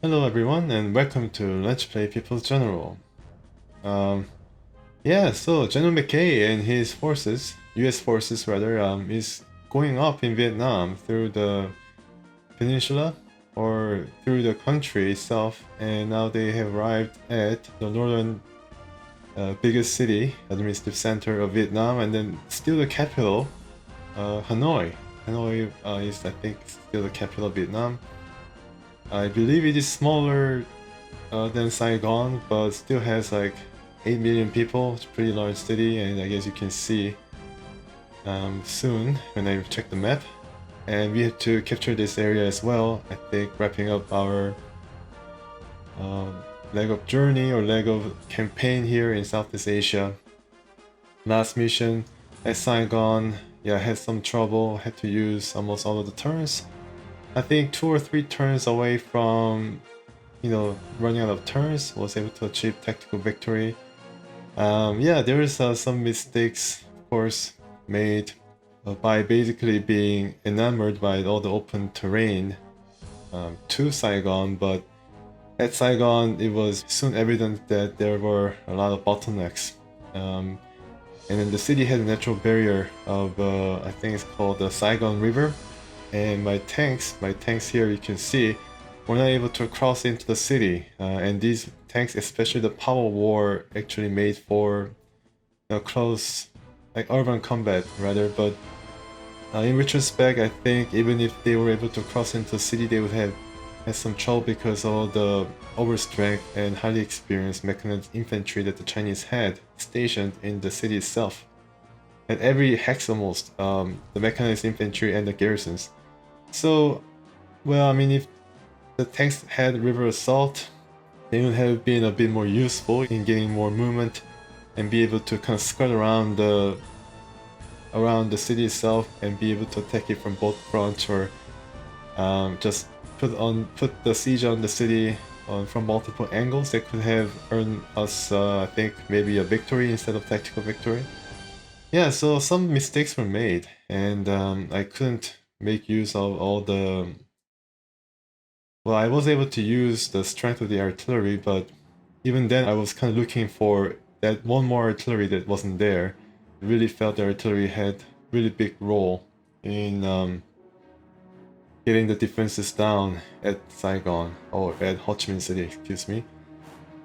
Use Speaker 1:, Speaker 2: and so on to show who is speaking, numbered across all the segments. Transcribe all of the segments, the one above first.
Speaker 1: Hello everyone and welcome to Let's Play People's General. Um, so General McCay and his forces, US forces rather, is going up in Vietnam through the peninsula or through the country itself, and now they have arrived at the northern biggest city, administrative center of Vietnam, and then still the capital, Hanoi. Hanoi is, I think, still the capital of Vietnam. I believe it is smaller than Saigon, but still has like 8 million people. It's a pretty large city, and I guess you can see soon when I check the map. And we have to capture this area as well. I think wrapping up our leg of journey or leg of campaign here in Southeast Asia. Last mission at Saigon, yeah, had some trouble. Had to use almost all of the turns. I think 2 or 3 turns away from running out of turns, was able to achieve tactical victory. Yeah, there is some mistakes, of course, made by basically being enamored by all the open terrain to Saigon, but at Saigon it was soon evident that there were a lot of bottlenecks. And then the city had a natural barrier of, I think it's called the Saigon River, and my tanks here you can see were not able to cross into the city, and these tanks, especially the Power War, actually made for close, like urban combat rather, but in retrospect I think even if they were able to cross into the city they would have had some trouble because of the overstrength and highly experienced mechanized infantry that the Chinese had stationed in the city itself. At every hex almost, the mechanized infantry and the garrisons. So, well, I mean, if the tanks had river assault, they would have been a bit more useful in getting more movement and be able to kind of skirt around the city itself and be able to attack it from both fronts, or just put the siege on the city from multiple angles. That could have earned us, I think, maybe a victory instead of tactical victory. Yeah, so some mistakes were made, and I couldn't make use of all the... Well, I was able to use the strength of the artillery, but even then I was kind of looking for that one more artillery that wasn't there. I really felt the artillery had really big role in getting the defenses down at Saigon, or at Ho Chi Minh City, excuse me.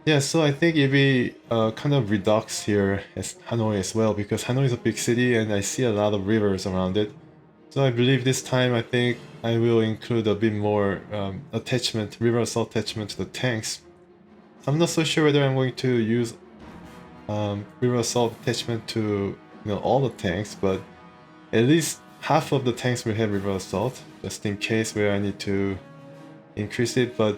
Speaker 1: Yeah, so I think it'd be kind of redux here as Hanoi as well, because Hanoi is a big city and I see a lot of rivers around it. So I believe this time I think I will include a bit more attachment, river assault attachment to the tanks. I'm not so sure whether I'm going to use river assault attachment to all the tanks, but at least half of the tanks will have river assault, just in case where I need to increase it. But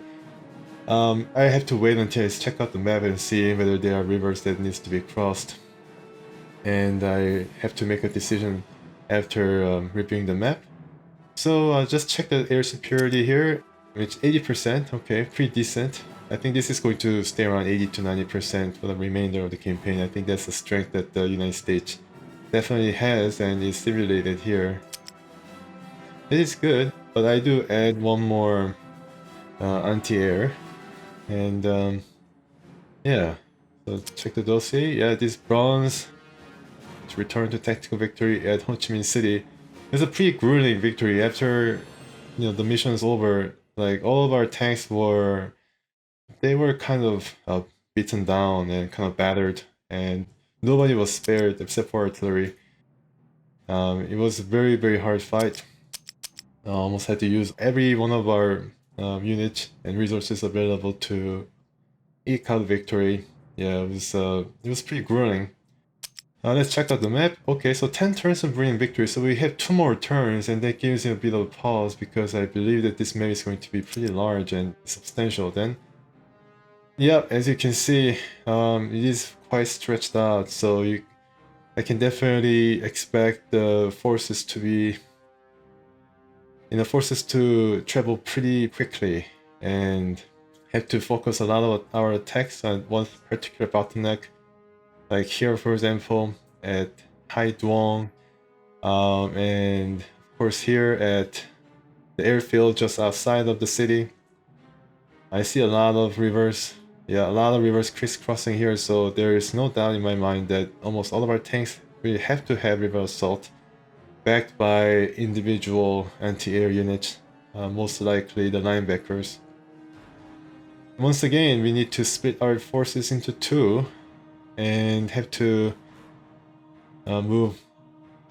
Speaker 1: I have to wait until I check out the map and see whether there are rivers that needs to be crossed, and I have to make a decision after reviewing the map. So just check the air superiority here, which 80%, okay, pretty decent. I think this is going to stay around 80 to 90% for the remainder of the campaign. I think that's the strength that the United States definitely has and is simulated here. It is good, but I do add one more anti-air, and yeah, so check the dossier. Yeah, this bronze to return to tactical victory at Ho Chi Minh City. It's a pretty grueling victory. After the mission's over, like all of our tanks were kind of beaten down and kind of battered, and nobody was spared except for artillery. It was a very, very hard fight. Almost had to use every one of our units and resources available to eke out victory. Yeah, it was pretty grueling. Let's check out the map. Okay, so 10 turns of brilliant victory, so we have 2 more turns, and that gives me a bit of a pause because I believe that this map is going to be pretty large and substantial then. Yeah, as you can see, it is quite stretched out, so I can definitely expect the forces to be... forces to travel pretty quickly and have to focus a lot of our attacks on one particular bottleneck. Like here, for example, at Hai Duong, and of course here at the airfield just outside of the city. I see a lot of rivers. Yeah, a lot of rivers crisscrossing here, so there is no doubt in my mind that almost all of our tanks really have to have river assault, backed by individual anti-air units, most likely the linebackers. Once again, we need to split our forces into two and have to move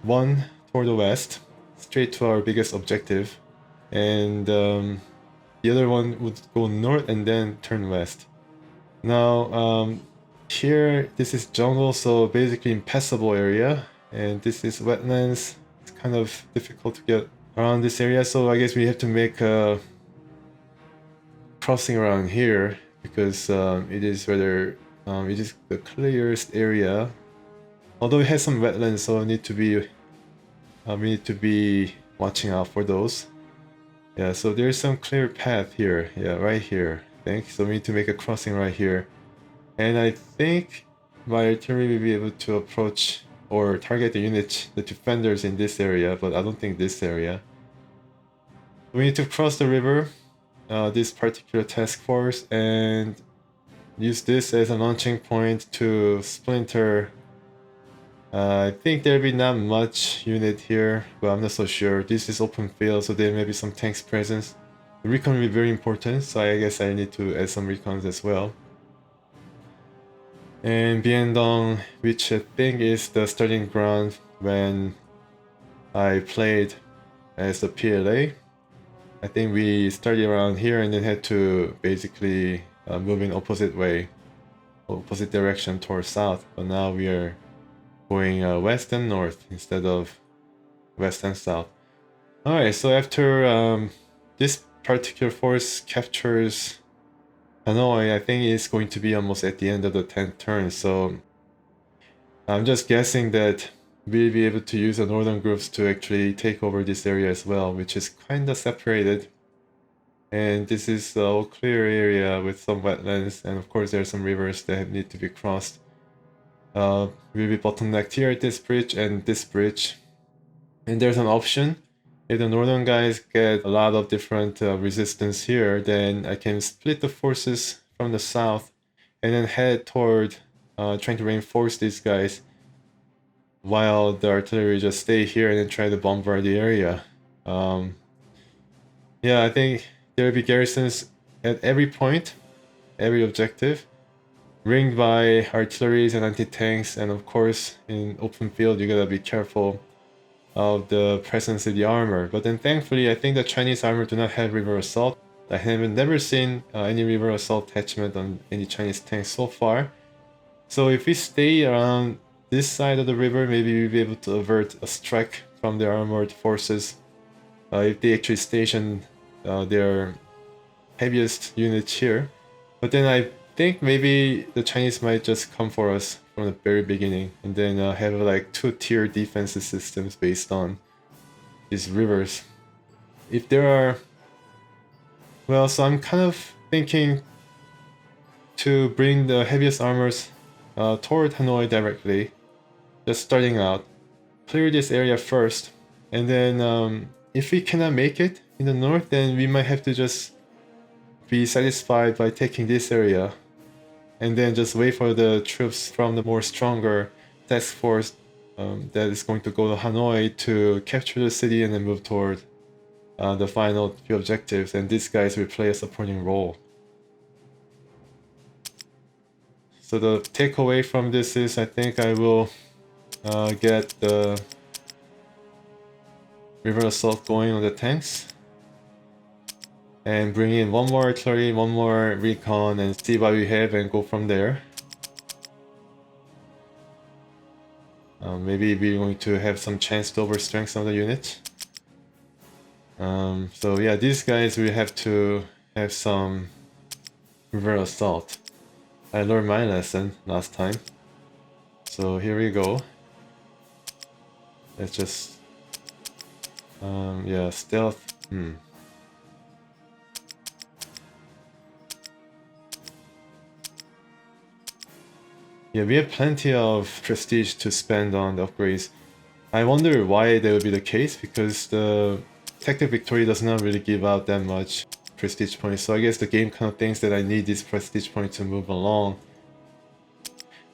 Speaker 1: one toward the west, straight to our biggest objective, and the other one would go north and then turn west. Now, here, this is jungle, so basically impassable area, and this is wetlands. It's kind of difficult to get around this area, so I guess we have to make a crossing around here, because it is rather, it is the clearest area. Although it has some wetlands, so we need to be watching out for those. Yeah, so there's some clear path here. Yeah, right here. I think so. We need to make a crossing right here, and I think my artillery will be able to approach or target the units, the defenders in this area, but I don't think this area. We need to cross the river, this particular task force, and use this as a launching point to splinter. I think there'll be not much unit here, but I'm not so sure. This is open field, so there may be some tanks presence. The recon will be very important, so I guess I need to add some recons as well. And Biendong, which I think is the starting ground when I played as the PLA. I think we started around here and then had to basically move in opposite way, opposite direction towards south, but now we are going west and north instead of west and south. Alright, so after this particular force captures Hanoi, I think it's going to be almost at the end of the 10th turn, so I'm just guessing that we'll be able to use the northern groups to actually take over this area as well, which is kinda separated. And this is a all clear area with some wetlands, and of course there are some rivers that need to be crossed. We'll be bottlenecked here at this bridge and this bridge. And there's an option. If the northern guys get a lot of different resistance here, then I can split the forces from the south and then head toward trying to reinforce these guys while the artillery just stay here and then try to bombard the area. Yeah, I think there will be garrisons at every point, every objective, ringed by artilleries and anti-tanks, and of course in open field you gotta be careful of the presence of the armor. But then thankfully I think the Chinese armor do not have river assault. I have never seen any river assault attachment on any Chinese tanks so far. So if we stay around this side of the river, maybe we'll be able to avert a strike from the armored forces if they actually station their heaviest units here. But then I think maybe the Chinese might just come for us from the very beginning and then have like two-tier defensive systems based on these rivers. If there are... Well, so I'm kind of thinking to bring the heaviest armors toward Hanoi directly, just starting out, clear this area first, and then if we cannot make it in the north, then we might have to just be satisfied by taking this area and then just wait for the troops from the more stronger task force that is going to go to Hanoi to capture the city and then move toward the final few objectives, and these guys will play a supporting role. So the takeaway from this is I think I will get the river assault going on the tanks and bring in one more artillery, one more recon, and see what we have and go from there. Maybe we're going to have some chance to overstrength some of the units. So yeah, these guys will have to have some river assault. I learned my lesson last time. So here we go. Let's just... yeah, stealth. Yeah, we have plenty of prestige to spend on the upgrades. I wonder why that would be the case, because the Tactic Victory does not really give out that much prestige points. So I guess the game kind of thinks that I need this prestige point to move along,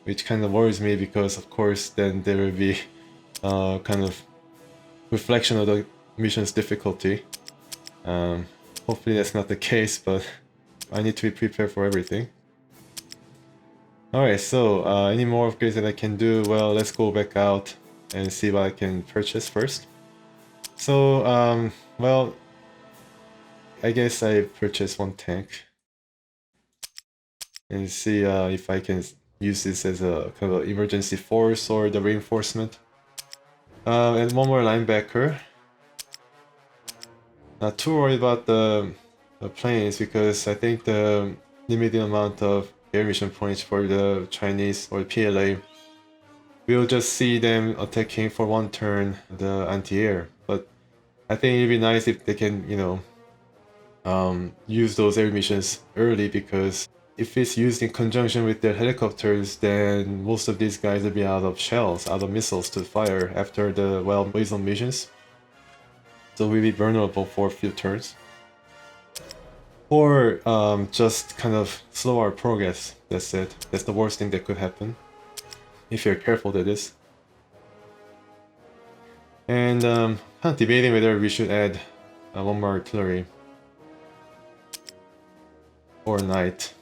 Speaker 1: which kind of worries me because of course then there will be kind of reflection of the mission's difficulty. Hopefully that's not the case, but I need to be prepared for everything. Alright, so any more upgrades that I can do? Well, let's go back out and see what I can purchase first. So, well, I guess I purchased one tank and see if I can use this as a kind of emergency force or the reinforcement. And one more linebacker. Not too worried about the planes because I think the limited amount of air mission points for the Chinese or PLA, we'll just see them attacking for one turn the anti-air. But I think it'd be nice if they can, you know, use those air missions early, because if it's used in conjunction with their helicopters, then most of these guys will be out of shells, out of missiles to fire after the well-poisoned missions. So we'll be vulnerable for a few turns. Or just kind of slow our progress, that's it. That's the worst thing that could happen. If you're careful, that is. And kind of debating whether we should add one more artillery. Or knight.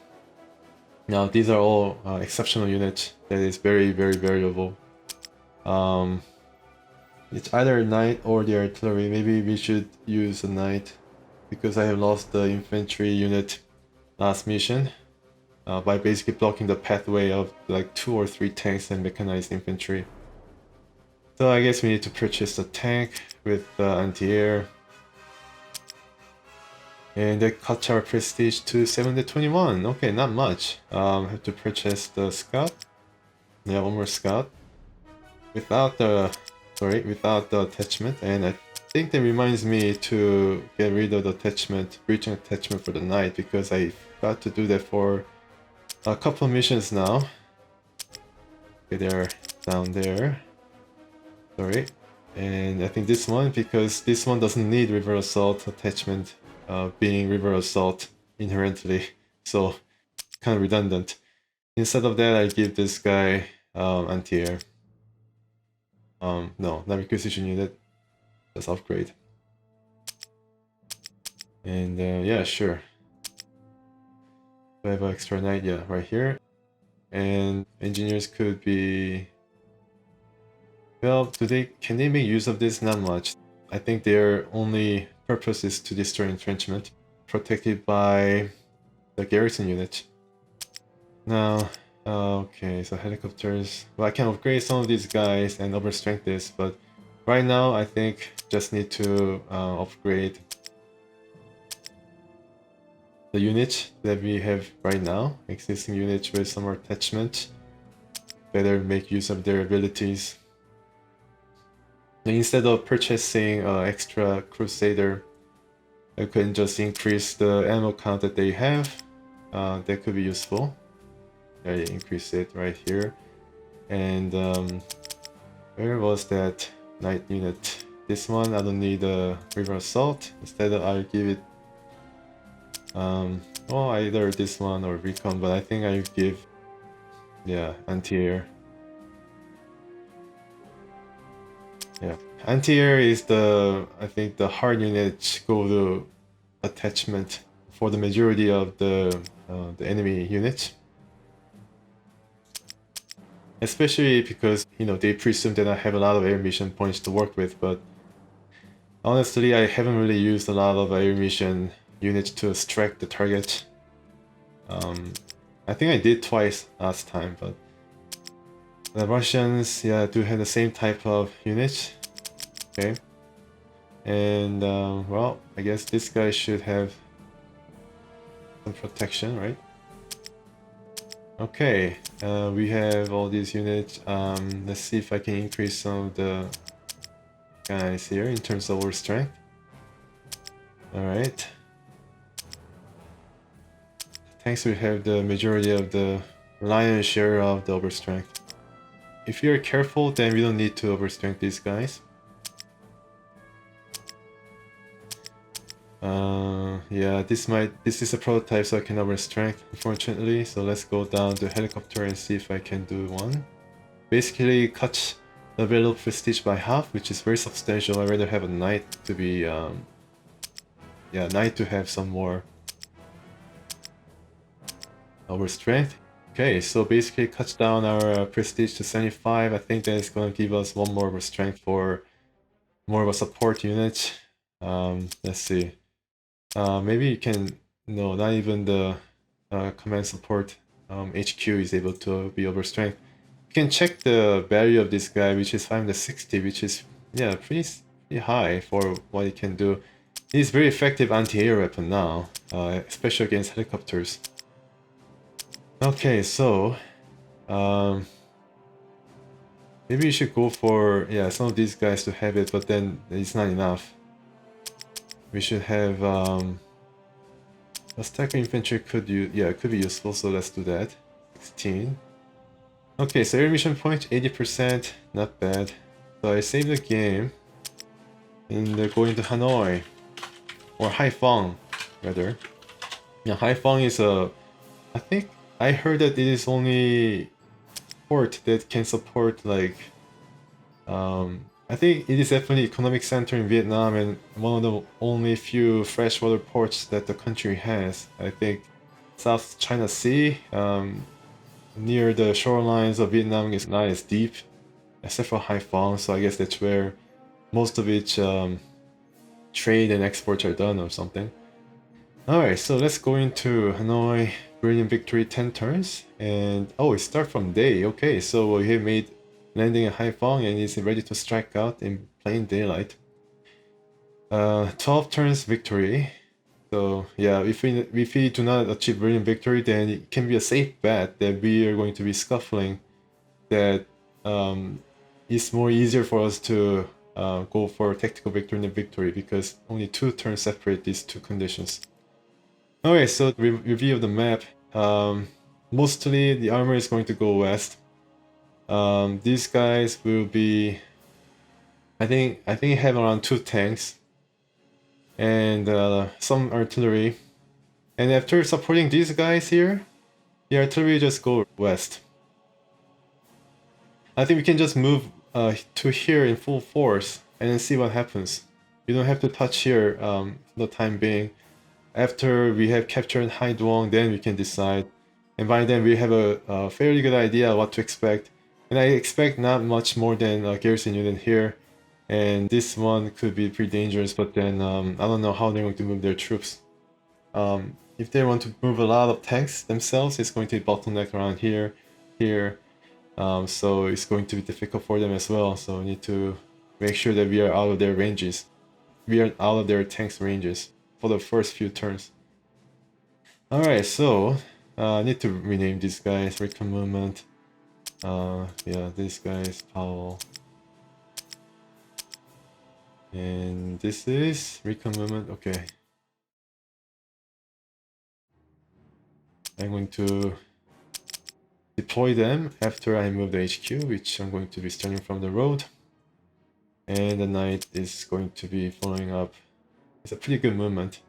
Speaker 1: Now these are all exceptional units that is very variable. It's either knight or the artillery. Maybe we should use a knight because I have lost the infantry unit last mission by basically blocking the pathway of like 2 or 3 tanks and mechanized infantry. So I guess we need to purchase a tank with anti-air. And that cuts our prestige to 721. Okay, not much. Have to purchase the scout. Yeah, one more scout. Without the attachment. And I think that reminds me to get rid of the attachment, breaching attachment for the knight, because I forgot to do that for a couple of missions now. Okay, they're down there. Sorry. And I think this one, because this one doesn't need river assault attachment. Being river assault inherently, so kind of redundant. Instead of that, I give this guy anti-air. No, not requisition unit. Just upgrade. And yeah, sure. Do I have an extra knight? Yeah, right here. And engineers could be. Well, can they make use of this? Not much. I think their only purpose is to destroy entrenchment, protected by the garrison unit. Now, okay, so helicopters. Well, I can upgrade some of these guys and overstrength this, but right now I think just need to upgrade the unit that we have right now, existing units with some more attachment. Better make use of their abilities. Instead of purchasing extra Crusader, I can just increase the ammo count that they have. That could be useful. I increase it right here. And where was that knight unit? This one, I don't need a river assault. Instead, I'll give it well, either this one or recon, but I think I give, yeah, anti-air. Yeah, anti-air is I think the hard unit go to attachment for the majority of the enemy units. Especially because, you know, they presume that I have a lot of air mission points to work with, but honestly, I haven't really used a lot of air mission units to strike the target. I think I did twice last time, but the Russians, yeah, do have the same type of unit. Okay. And, well, I guess this guy should have some protection, right? Okay, we have all these units. Let's see if I can increase some of the guys here in terms of our strength. Alright. Tanks will have the majority of the lion's share of the overstrength. If you're careful, then we don't need to overstrength these guys. Yeah, this is a prototype, so I cannot run strength, unfortunately. So let's go down to helicopter and see if I can do one. Basically, cut the available prestige by half, which is very substantial. I'd rather have a knight to be, yeah, knight to have some more over strength. Okay, so basically cuts down our prestige to 75. I think that is going to give us one more strength for more of a support unit. Let's see. Maybe you can, no, not even the command support HQ is able to be over strength. You can check the value of this guy, which is 560, which is, yeah, pretty high for what he can do. He's very effective anti-air weapon now, especially against helicopters. Okay, so maybe you should go for, yeah, some of these guys to have it, but then it's not enough. We should have a stacker infantry could be useful, so let's do that. 16. Okay, so air mission point 80%, not bad. So I saved the game and going to Hanoi or Hai Phong rather. Yeah, Hai Phong is I think I heard that it is only port that can support like I think it is definitely economic center in Vietnam and one of the only few freshwater ports that the country has. I think South China Sea near the shorelines of Vietnam is not as deep except for Hai Phong, so I guess that's where most of its trade and exports are done or something. Alright, so let's go into Hanoi, brilliant victory 10 turns, and oh, it starts from day. Okay, so we have made landing at Hai Phong and is ready to strike out in plain daylight. 12 turns victory. So yeah, if we do not achieve brilliant victory, then it can be a safe bet that we are going to be scuffling. That it's more easier for us to go for tactical victory than victory because only 2 turns separate these two conditions. Okay, so review of the map. Mostly the armor is going to go west. These guys will be, I think I have around 2 tanks and some artillery. And after supporting these guys here, the artillery just go west. I think we can just move to here in full force and then see what happens. We don't have to touch here for the time being. After we have captured Hai Duong, then we can decide. And by then we have a fairly good idea what to expect. And I expect not much more than a garrison unit here. And this one could be pretty dangerous, but then I don't know how they're going to move their troops. If they want to move a lot of tanks themselves, it's going to be bottleneck around here, here. So it's going to be difficult for them as well. So we need to make sure that we are out of their ranges. We are out of their tanks ranges for the first few turns. Alright, so I need to rename these guys. Recon movement. Yeah, this guy is Powell. And this is recon movement. Okay. I'm going to deploy them after I move the HQ, which I'm going to be starting from the road. And the knight is going to be following up. It's a pretty good movement.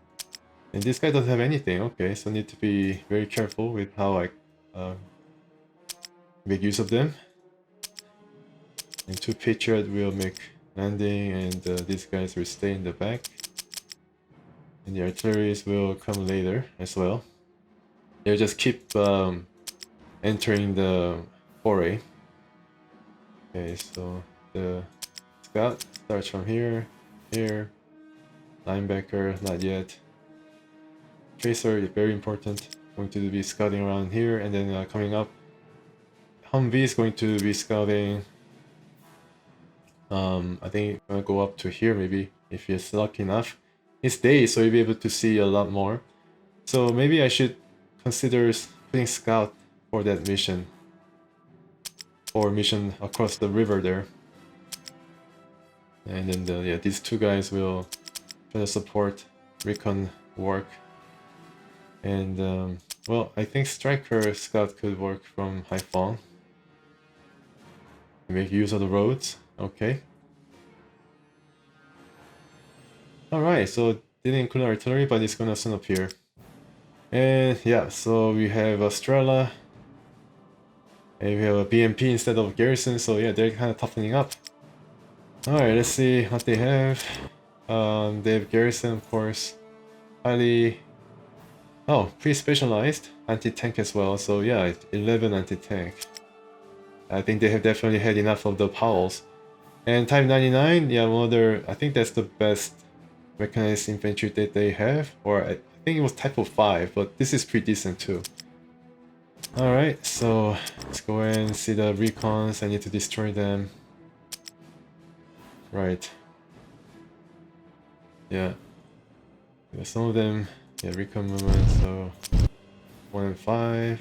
Speaker 1: And this guy doesn't have anything. Okay, so I need to be very careful with how I make use of them. And 2 Patriot will make landing, and these guys will stay in the back. And the artilleries will come later as well. They'll just keep entering the foray. Okay, so the scout starts from here, here. Linebacker, not yet. Tracer is very important. Going to be scouting around here, and then coming up. Humvee is going to be scouting. I think I'm gonna go up to here maybe if it's lucky enough. It's day, so you'll be able to see a lot more. So maybe I should consider putting scout for that mission. Or mission across the river there. And then yeah, these 2 guys will try to support recon work. And well, I think striker scout could work from Hai Phong. Make use of the roads. Okay. Alright, so didn't include artillery, but it's gonna soon appear. And yeah, so we have a Strela, and we have a BMP instead of Garrison, so yeah, they're kind of toughening up. Alright, let's see what they have. They have Garrison, of course. Highly... Oh, pretty specialized. Anti-tank as well, so yeah, 11 anti-tank. I think they have definitely had enough of the Powells. And Type 99, yeah, one of their... I think that's the best mechanized infantry that they have. Or I think it was Type 05, but this is pretty decent too. Alright, so let's go ahead and see the recons. I need to destroy them. Right. Yeah. Some of them, yeah, recon movement, so 1 and 5.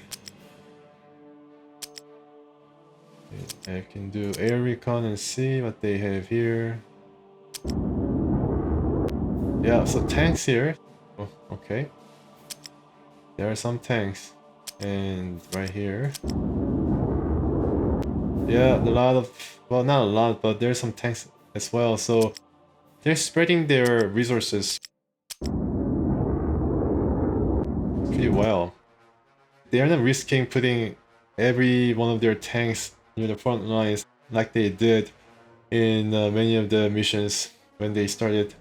Speaker 1: I can do air recon and see what they have here. Yeah, so tanks here. Oh, okay. There are some tanks. And right here. Yeah, a lot of, well, not a lot, but there's some tanks as well, so they're spreading their resources pretty well. They are not risking putting every one of their tanks near the front lines like they did in many of the missions when they started.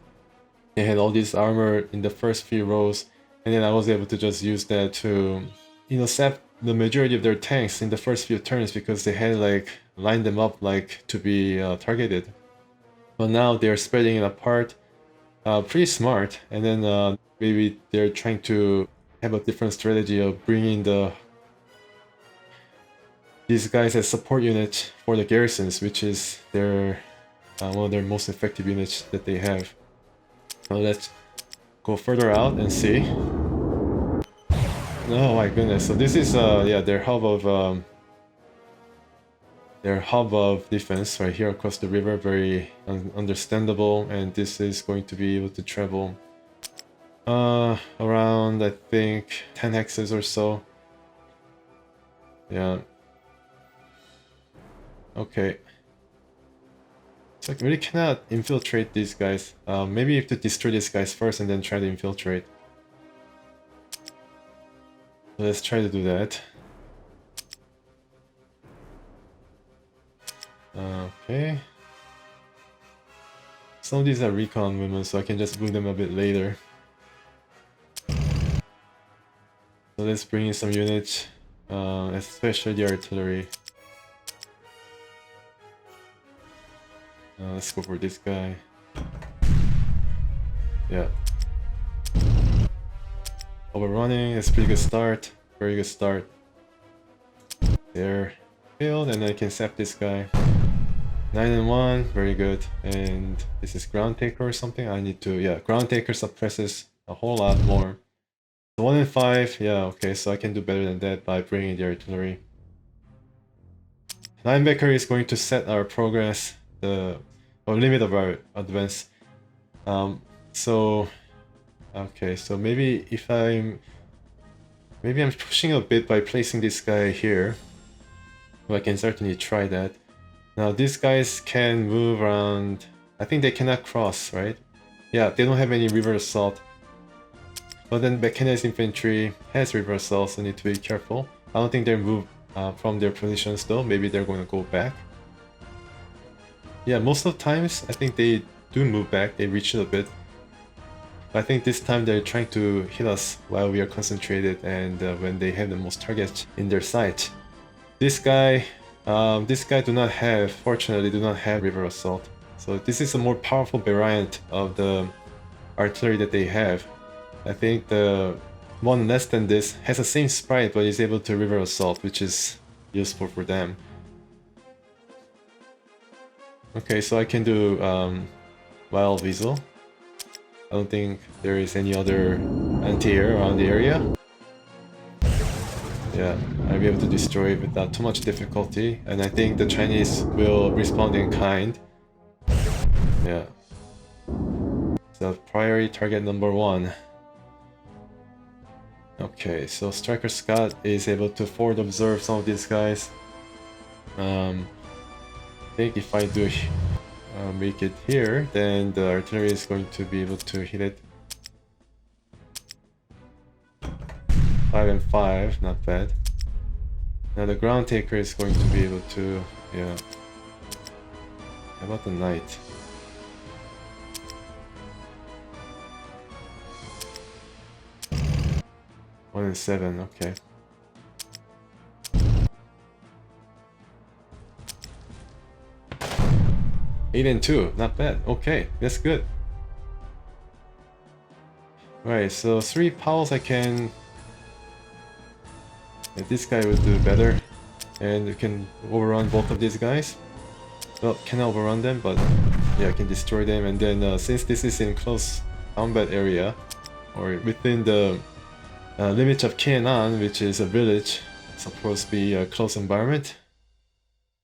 Speaker 1: They had all this armor in the first few rows, and then I was able to just use that to, you know, sap the majority of their tanks in the first few turns because they had like lined them up like to be targeted. But now they're spreading it apart, pretty smart, and then maybe they're trying to have a different strategy of bringing these guys as support units for the garrisons, which is their one of their most effective units that they have. So let's go further out and see. Oh my goodness! So this is yeah, their hub of defense right here across the river. Very understandable, and this is going to be able to travel around, I think, 10 hexes or so. Yeah. Okay. So I really cannot infiltrate these guys. Maybe you have to destroy these guys first and then try to infiltrate. So let's try to do that. Okay. Some of these are recon movements, so I can just move them a bit later. So let's bring in some units, especially the artillery. Let's go for this guy. Yeah. Overrunning, that's a pretty good start. Very good start. There. Failed, and I can sap this guy. 9 and 1, very good. And this is ground taker or something. I need to, yeah, ground taker suppresses a whole lot more. So 1 and 5, yeah, okay, so I can do better than that by bringing the artillery. Linebacker is going to set our progress, the limit of our advance. So okay, so maybe if I'm pushing a bit by placing this guy here. Well, I can certainly try that. Now these guys can move around. I think they cannot cross, right? Yeah, they don't have any river assault. But then mechanized infantry has river assault, so need to be careful. I don't think they'll move from their positions though. Maybe they're going to go back. Yeah, most of the times I think they do move back. They reach it a bit. But I think this time they're trying to hit us while we are concentrated and when they have the most targets in their sight. This guy do not have, fortunately, do not have river assault. So this is a more powerful variant of the artillery that they have. I think the one less than this has the same sprite but is able to river assault, which is useful for them. Okay, so I can do wild weasel. I don't think there is any other anti-air around the area. Yeah, I'll be able to destroy it without too much difficulty, and I think the Chinese will respond in kind. Yeah. So priority target number 1. Okay, so Striker Scott is able to forward observe some of these guys. I think if I do make it here, then the artillery is going to be able to hit it 5 and 5, not bad. Now the ground taker is going to be able to, yeah. How about the knight? One and 7, okay. Eight and 2, not bad. Okay, that's good. Right, so 3 powers I can... Yeah, this guy will do better. And you can overrun both of these guys. Well, cannot overrun them, but yeah, I can destroy them. And then since this is in close combat area, or within the limits of Kienan, which is a village, supposed to be a close environment.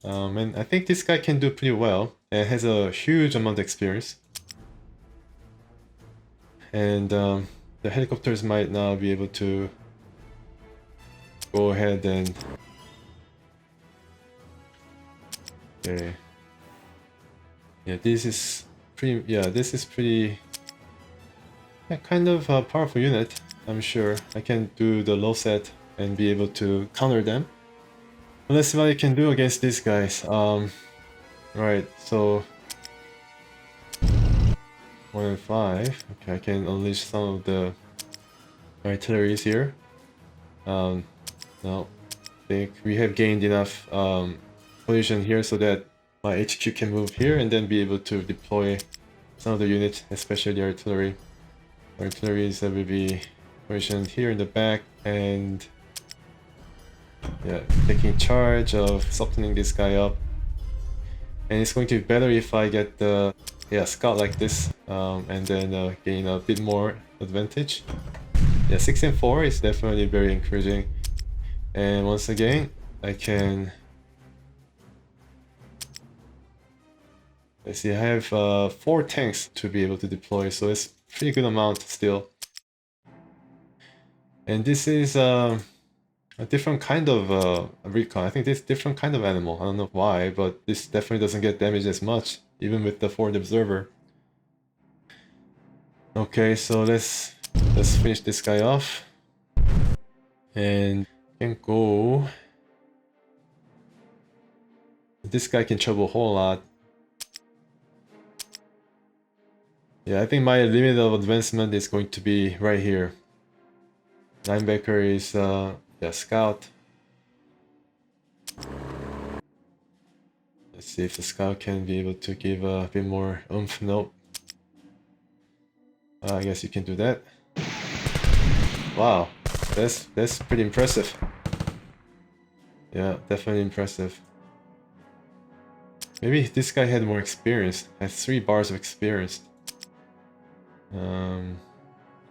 Speaker 1: And I think this guy can do pretty well, and has a huge amount of experience. And the helicopters might now be able to go ahead and... Okay. Yeah, this is pretty... Yeah, this is pretty... Yeah, kind of a powerful unit, I'm sure. I can do the LOSAT and be able to counter them. But let's see what I can do against these guys. Right, so... 1 and 5. Okay, I can unleash some of the artilleries here. No, I think we have gained enough position here so that my HQ can move here and then be able to deploy some of the units, especially the artillery. Artilleries will be positioned here in the back and yeah, taking charge of softening this guy up. And it's going to be better if I get the scout like this and then gain a bit more advantage. Yeah, 6 and 4 is definitely very encouraging. And once again, I can... Let's see, I have 4 tanks to be able to deploy, so it's a pretty good amount still. And this is a different kind of recon. I think this is a different kind of animal. I don't know why, but this definitely doesn't get damaged as much, even with the forward observer. Okay, so let's finish this guy off. And can go... This guy can trouble a whole lot. Yeah, I think my limit of advancement is going to be right here. Linebacker is, scout. Let's see if the scout can be able to give a bit more oomph. Nope. I guess you can do that. Wow, that's pretty impressive. Yeah, definitely impressive. Maybe this guy had more experience. Has 3 bars of experience.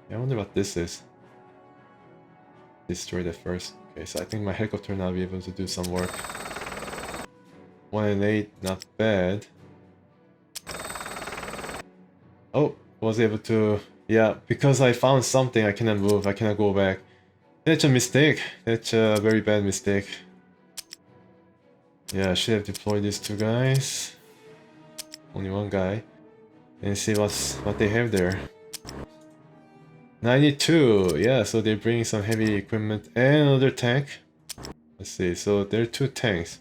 Speaker 1: I wonder what this is. Destroy that first. Okay, so I think my helicopter now will be able to do some work. 1 and 8, not bad. Oh, was able to... Yeah, because I found something, I cannot move, I cannot go back. That's a mistake. That's a very bad mistake. Yeah, I should have deployed these 2 guys. Only 1 guy. And see what they have there. 92, yeah, so they bring some heavy equipment and another tank. Let's see, so there are 2 tanks.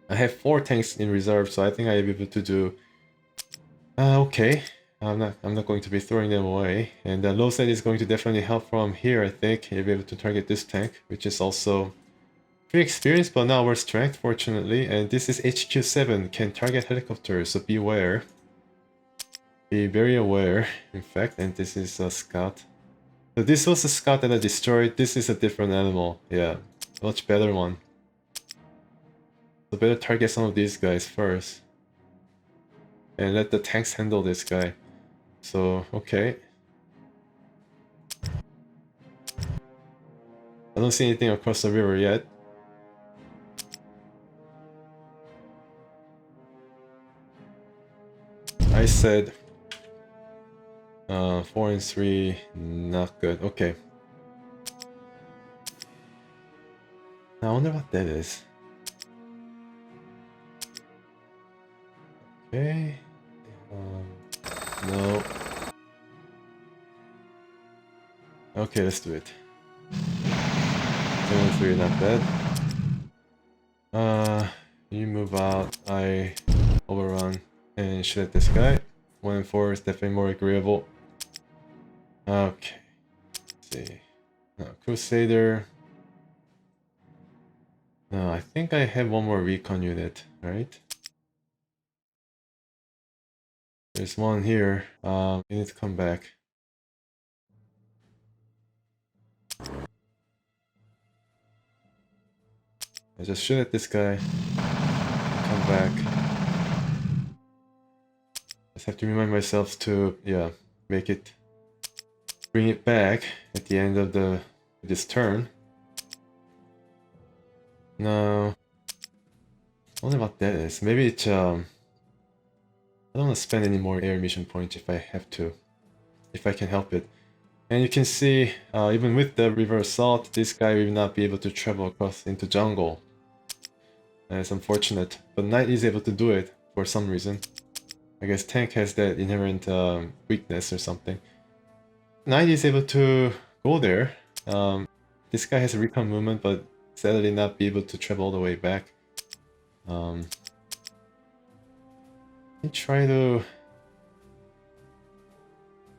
Speaker 1: I have 4 tanks in reserve, so I think I'll be able to do... okay. I'm not going to be throwing them away. And the LOSAT is going to definitely help from here, I think. You'll be able to target this tank, which is also pretty experienced, but not our strength, fortunately. And this is HQ7, can target helicopters, so beware. Be very aware, in fact, and this is a scout. So this was a scout that I destroyed. This is a different animal. Yeah, much better one. So better target some of these guys first. And let the tanks handle this guy. So, okay. I don't see anything across the river yet. I said 4 and 3, not good. Okay. I wonder what that is. Okay. No. Okay, let's do it. 2 and 3, not bad. You move out, I overrun and shoot at this guy. 1 and 4 is definitely more agreeable. Okay, let's see. No, Crusader. No, I think I have one more recon unit, right? There's one here. You need to come back. I just shoot at this guy. Come back. Just have to remind myself to, yeah, bring it back at the end of this turn. No. I wonder what that is. Maybe it's, I don't want to spend any more air mission points if I have to. If I can help it. And you can see, even with the river assault, this guy will not be able to travel across into jungle. And it's unfortunate, but Knight is able to do it for some reason. I guess tank has that inherent weakness or something. Knight is able to go there. This guy has a recon movement, but sadly not be able to travel all the way back. Let me try to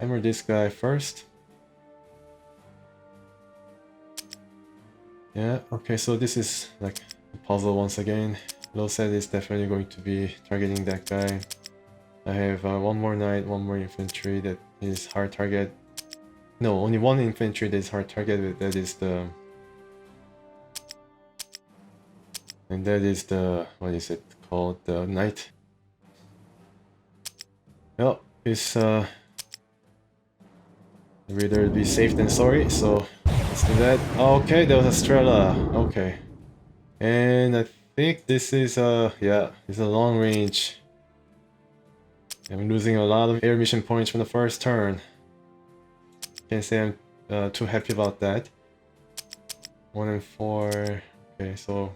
Speaker 1: hammer this guy first. Yeah, okay, so this is like a puzzle once again. LOSAT is definitely going to be targeting that guy. I have one more knight, one more infantry that is hard target. No, only one infantry that is hard target, that is the... And that is the... what is it called? The knight. Well, it's rather be safe than sorry, so let's do that. Okay, that was a Strela. Okay. And I think this is yeah, it's a long range. I'm losing a lot of air mission points from the first turn. Can't say I'm too happy about that. 1 and 4. Okay, so...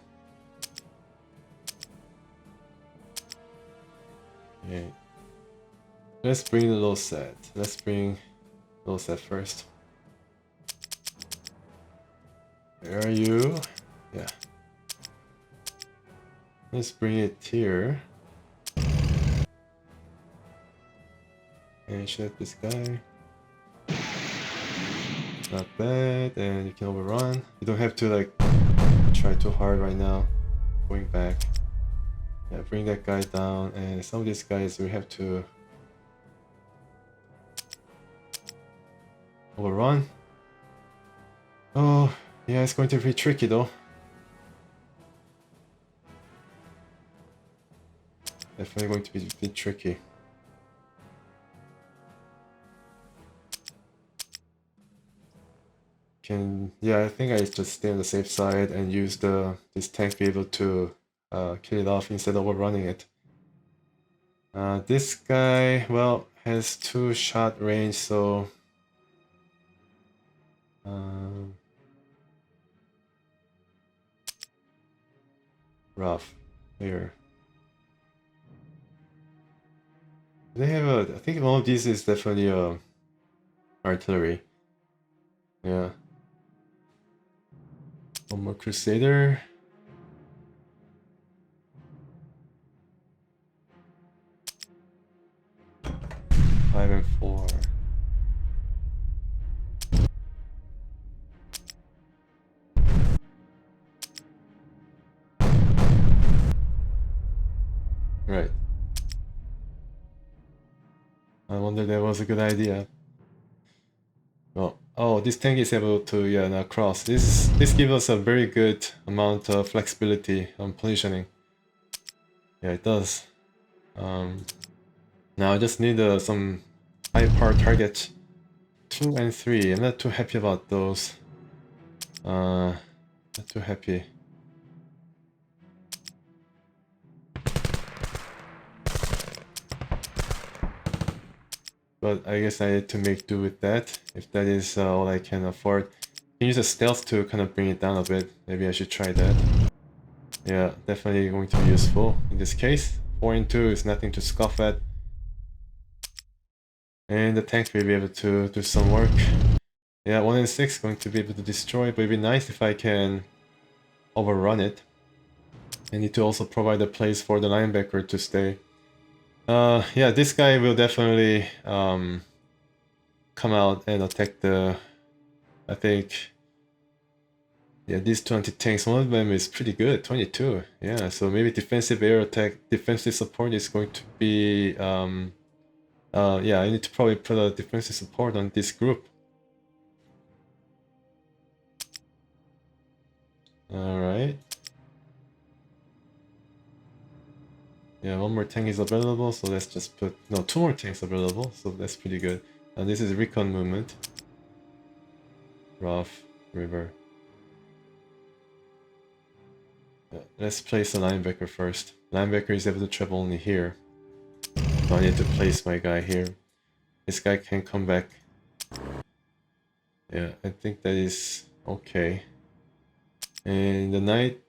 Speaker 1: Okay. Let's bring the LOSAT. Let's bring LOSAT first. Where are you? Yeah. Let's bring it here. And shoot at this guy. Not bad, and you can overrun. You don't have to like try too hard right now. Going back. Yeah, bring that guy down, and some of these guys we have to overrun. Oh, yeah, it's going to be tricky though. Definitely going to be a bit tricky. Yeah, I think I just stay on the safe side and use this tank to be able to kill it off instead of overrunning it. This guy, well, has 2-shot range, so rough here. They have I think one of these is definitely artillery. Yeah. One more Crusader. Five and 4. Right. I wonder that was a good idea. Well, oh, this tank is able to, yeah, now cross. This gives us a very good amount of flexibility on positioning. Yeah, it does. Now I just need some high power targets. 2 and 3. I'm not too happy about those. Not too happy. But I guess I need to make do with that, if that is all I can afford. I can use a stealth to kind of bring it down a bit. Maybe I should try that. Yeah, definitely going to be useful in this case. 4 and 2 is nothing to scoff at. And the tank will be able to do some work. Yeah, 1 and 6 going to be able to destroy, but it'd be nice if I can overrun it. I need to also provide a place for the linebacker to stay. Yeah, this guy will definitely come out and attack the, I think, yeah, these 20 tanks, one of them is pretty good, 22. Yeah, so maybe defensive air attack, defensive support is going to be, yeah, I need to probably put a defensive support on this group. Alright. Yeah, one more tank is available, so let's just put, no, two more tanks available, so that's pretty good. And this is recon movement. Rough, river. Yeah, let's place a linebacker first. Linebacker is able to travel only here. So I need to place my guy here. This guy can come back. Yeah, I think that is okay. And the knight,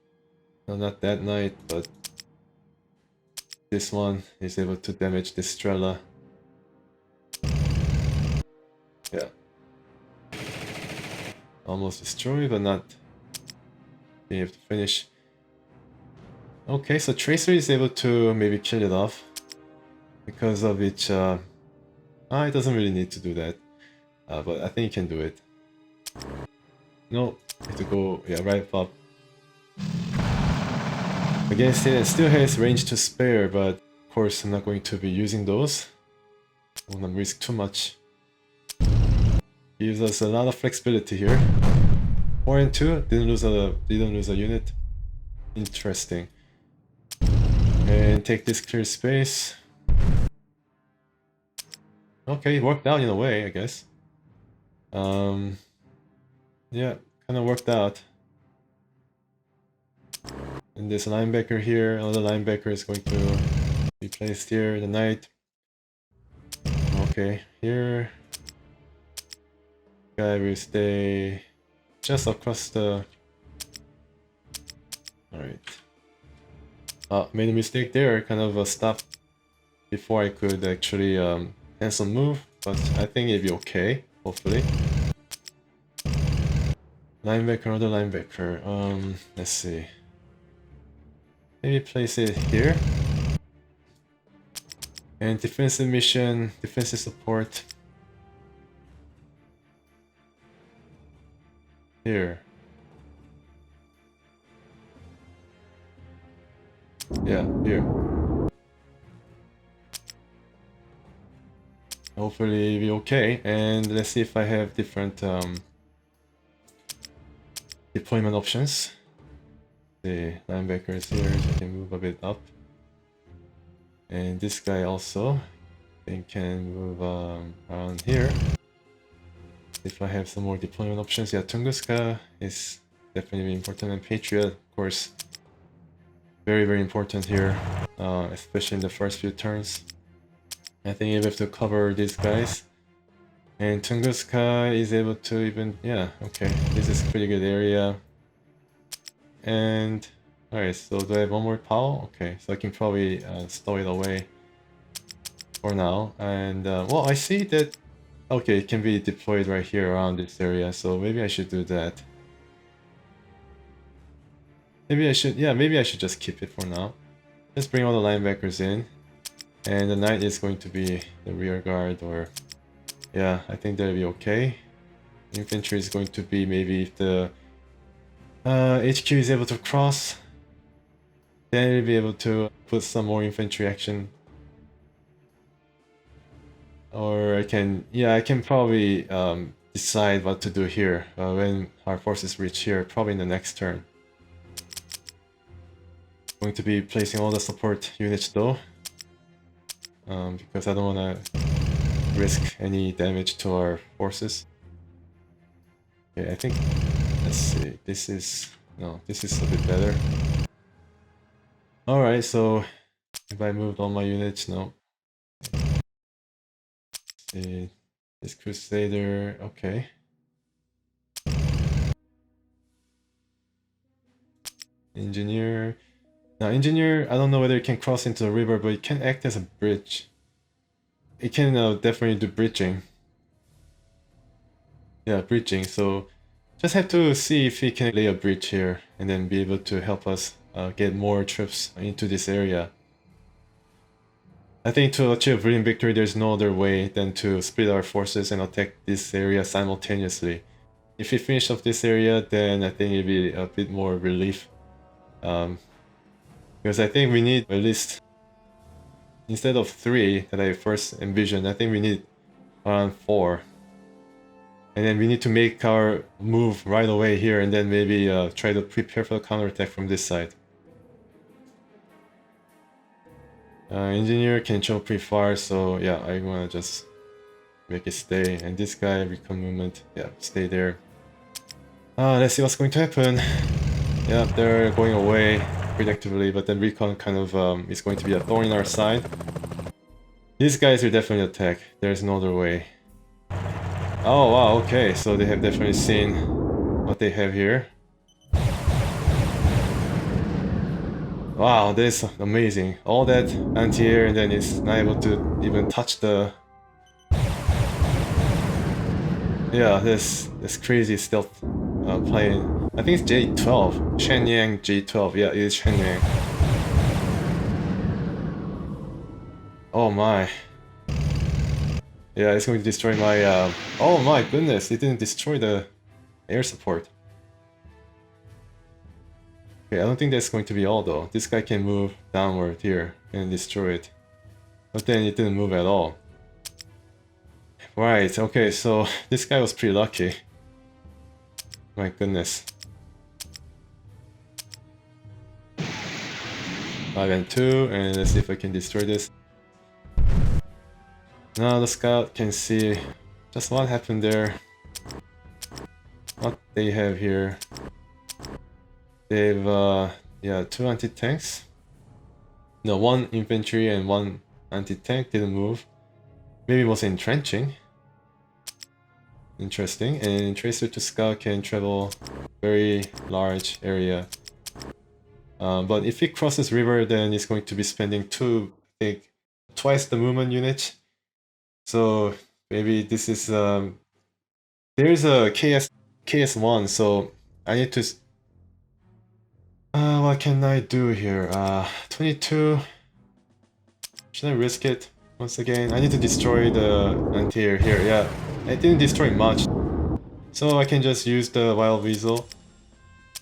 Speaker 1: no, not that knight, but this one is able to damage this Strela. Yeah. Almost destroy, but not being able to finish. Okay, so Tracer is able to maybe kill it off because of its. It doesn't really need to do that, but I think it can do it. No, have to go, yeah, right up. Against it, still has range to spare, but of course I'm not going to be using those. I won't risk too much. Gives us a lot of flexibility here. 4 and 2, didn't lose a unit. Interesting. And take this clear space. Okay, it worked out in a way, I guess. Yeah, kind of worked out. And this linebacker here, another linebacker is going to be placed here, the knight. Okay, here. Guy will stay just across the... Alright. Made a mistake there, kind of stopped before I could actually cancel move, but I think it'll be okay, hopefully. Linebacker, another linebacker. Let's see. Maybe place it here. And defensive mission, defensive support. Here. Yeah, here. Hopefully it'll be okay. And let's see if I have different deployment options. The linebacker is here, so I can move a bit up. And this guy also, I think, can move around here. If I have some more deployment options, yeah, Tunguska is definitely important, and Patriot, of course, very, very important here, especially in the first few turns. I think you have to cover these guys. And Tunguska is able to even, yeah, okay, this is a pretty good area. And, alright, so do I have one more POW? Okay, so I can probably stow it away for now. And, well, I see that, okay, it can be deployed right here around this area, so maybe I should do that. Maybe I should, yeah, maybe I should just keep it for now. Let's bring all the linebackers in. And the knight is going to be the rear guard, or... Yeah, I think that'll be okay. Infantry is going to be maybe if the HQ is able to cross, then it'll be able to put some more infantry action. Or I can, yeah, I can probably decide what to do here when our forces reach here, probably in the next turn. Going to be placing all the support units though, because I don't want to risk any damage to our forces. Okay, I think, let's see, this is, no, this is a bit better. Alright, so if I moved all my units, no. See, this Crusader, okay. Engineer. Now, Engineer, I don't know whether it can cross into the river, but it can act as a bridge. It can definitely do bridging. Yeah, bridging, so Just have to see if he can lay a bridge here and then be able to help us get more troops into this area. I think to achieve a brilliant victory, there's no other way than to split our forces and attack this area simultaneously. If we finish off this area, then I think it'll be a bit more relief. Because I think we need at least, instead of 3 that I first envisioned, I think we need around 4. And then we need to make our move right away here and then maybe try to prepare for the counterattack from this side. Engineer can jump pretty far, so yeah, I'm gonna just make it stay. And this guy, recon movement, yeah, stay there. Let's see what's going to happen. Yeah, they're going away predictably, but then recon kind of is going to be a thorn in our side. These guys will definitely attack. There's no other way. Oh wow, okay, so they have definitely seen what they have here. Wow, this is amazing. All that anti-air and then it's not able to even touch the... Yeah, this crazy stealth plane. I think it's J-12. Shenyang J-12. Yeah, it is Shenyang. Oh my. Yeah, it's going to destroy my... Oh my goodness, it didn't destroy the air support. Okay, I don't think that's going to be all though. This guy can move downward here and destroy it. But then it didn't move at all. Right, okay, so this guy was pretty lucky. My goodness. 5 and 2, and let's see if I can destroy this. Now the scout can see just what happened there. What they have here. They've, yeah, 2 anti-tanks. No, 1 infantry and 1 anti-tank didn't move. Maybe it was entrenching. Interesting. And Tracer to Scout can travel very large area. But if it crosses river, then it's going to be spending I think, twice the movement unit. So maybe this is, there's a KS1, so I need to... what can I do here? 22. Should I risk it? Once again, I need to destroy the anti-air here. Yeah, it didn't destroy much. So I can just use the Wild Weasel.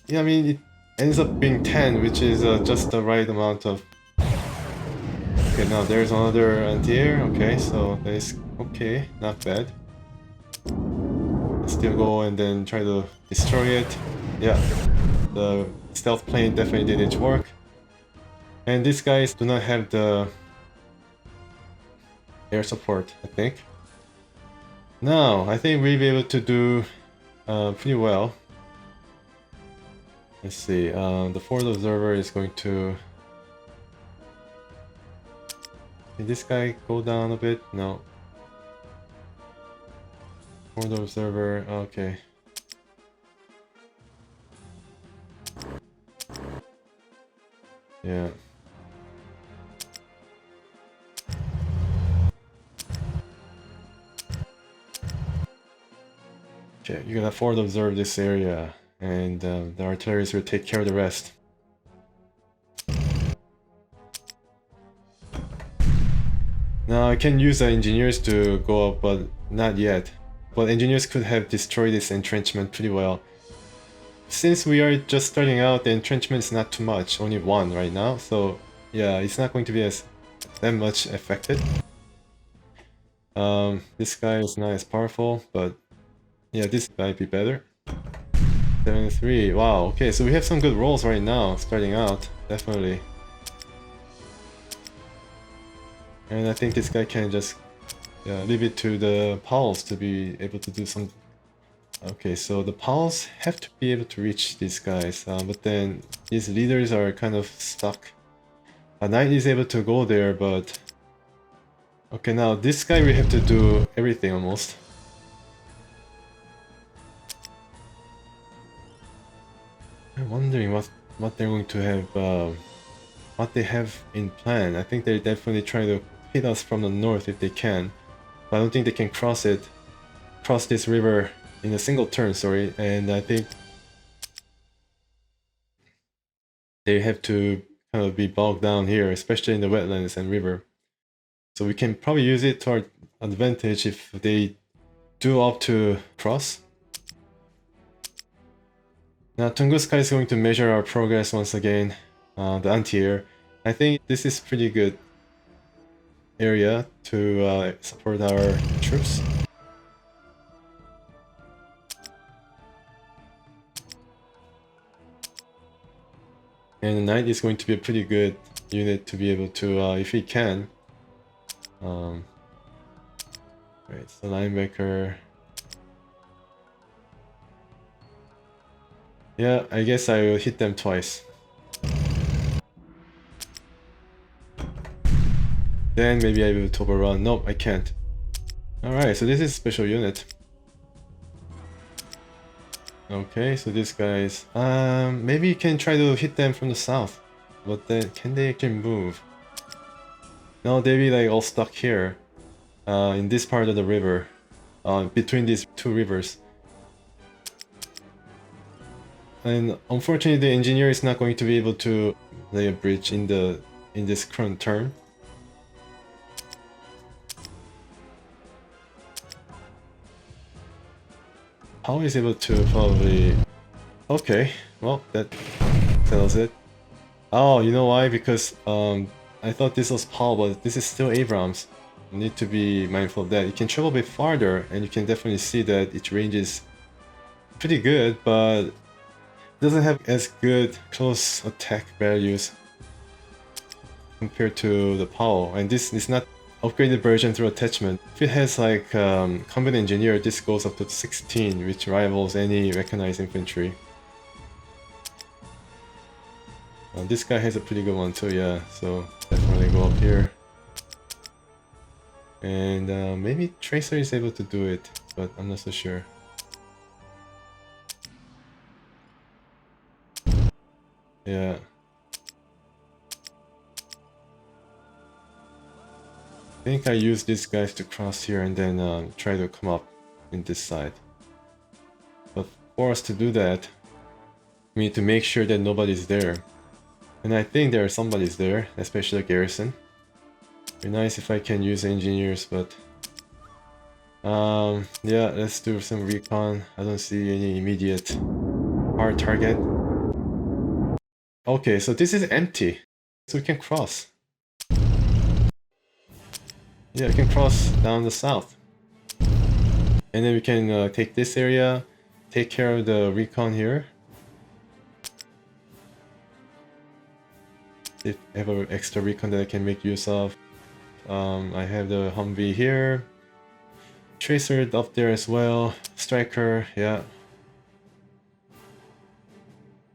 Speaker 1: Yeah, I mean, it ends up being 10, which is just the right amount of... Okay, now there's another anti-air. Okay, so that is okay, not bad. Let's still go and then try to destroy it. Yeah, the stealth plane definitely did its work. And these guys do not have the air support, I think. Now, I think we'll be able to do pretty well. Let's see, the forward observer is going to... Can this guy go down a bit? No. Forward observer, okay. Yeah. Okay, you gotta forward observe this area, and the artilleries will take care of the rest. Now I can use the engineers to go up, but not yet. But engineers could have destroyed this entrenchment pretty well. Since we are just starting out, the entrenchment is not too much, only 1 right now, so yeah, it's not going to be that much affected. This guy is not as powerful, but yeah, this might be better. 7-3, wow, okay, so we have some good rolls right now, starting out, definitely. And I think this guy can just leave it to the pals to be able to do some... Okay, so the pals have to be able to reach these guys, but then these leaders are kind of stuck. A knight is able to go there, but... Okay, now this guy we have to do everything almost. I'm wondering what they're going to have, what they have in plan. I think they're definitely trying to hit us from the north if they can, but I don't think they can cross this river in a single turn, sorry, and I think they have to kind of be bogged down here, especially in the wetlands and river. So we can probably use it to our advantage if they do opt to cross. Now Tunguska is going to measure our progress once again, the anti-air. I think this is pretty good area to support our troops. And the knight is going to be a pretty good unit to be able to, if he can. Right, so linebacker. Yeah, I guess I will hit them twice. Then maybe I will overrun. Nope, I can't. Alright, so this is special unit. Okay, so these guys, maybe you can try to hit them from the south, but then can they actually move? No, they'll be like all stuck here, in this part of the river, between these two rivers. And unfortunately, the engineer is not going to be able to lay a bridge in this current turn. How is able to probably... Okay, well, that tells it. Oh, you know why? Because I thought this was Paul, but this is still Abrams. You need to be mindful of that. You can travel a bit farther, and you can definitely see that its range is pretty good, but doesn't have as good close attack values compared to the Paul. And this is not upgraded version through attachment. If it has like combat engineer, this goes up to 16, which rivals any mechanized infantry. This guy has a pretty good one too, yeah, so definitely go up here. And maybe Tracer is able to do it, but I'm not so sure. Yeah. I think I use these guys to cross here and then try to come up in this side. But for us to do that, we need to make sure that nobody's there. And I think there are somebody's there, especially the garrison. Be nice if I can use engineers, but... yeah, let's do some recon. I don't see any immediate hard target. Okay, so this is empty. So we can cross. Yeah, we can cross down the south. And then we can take this area, take care of the recon here. If I have an extra recon that I can make use of. I have the Humvee here. Tracer up there as well. Striker, yeah.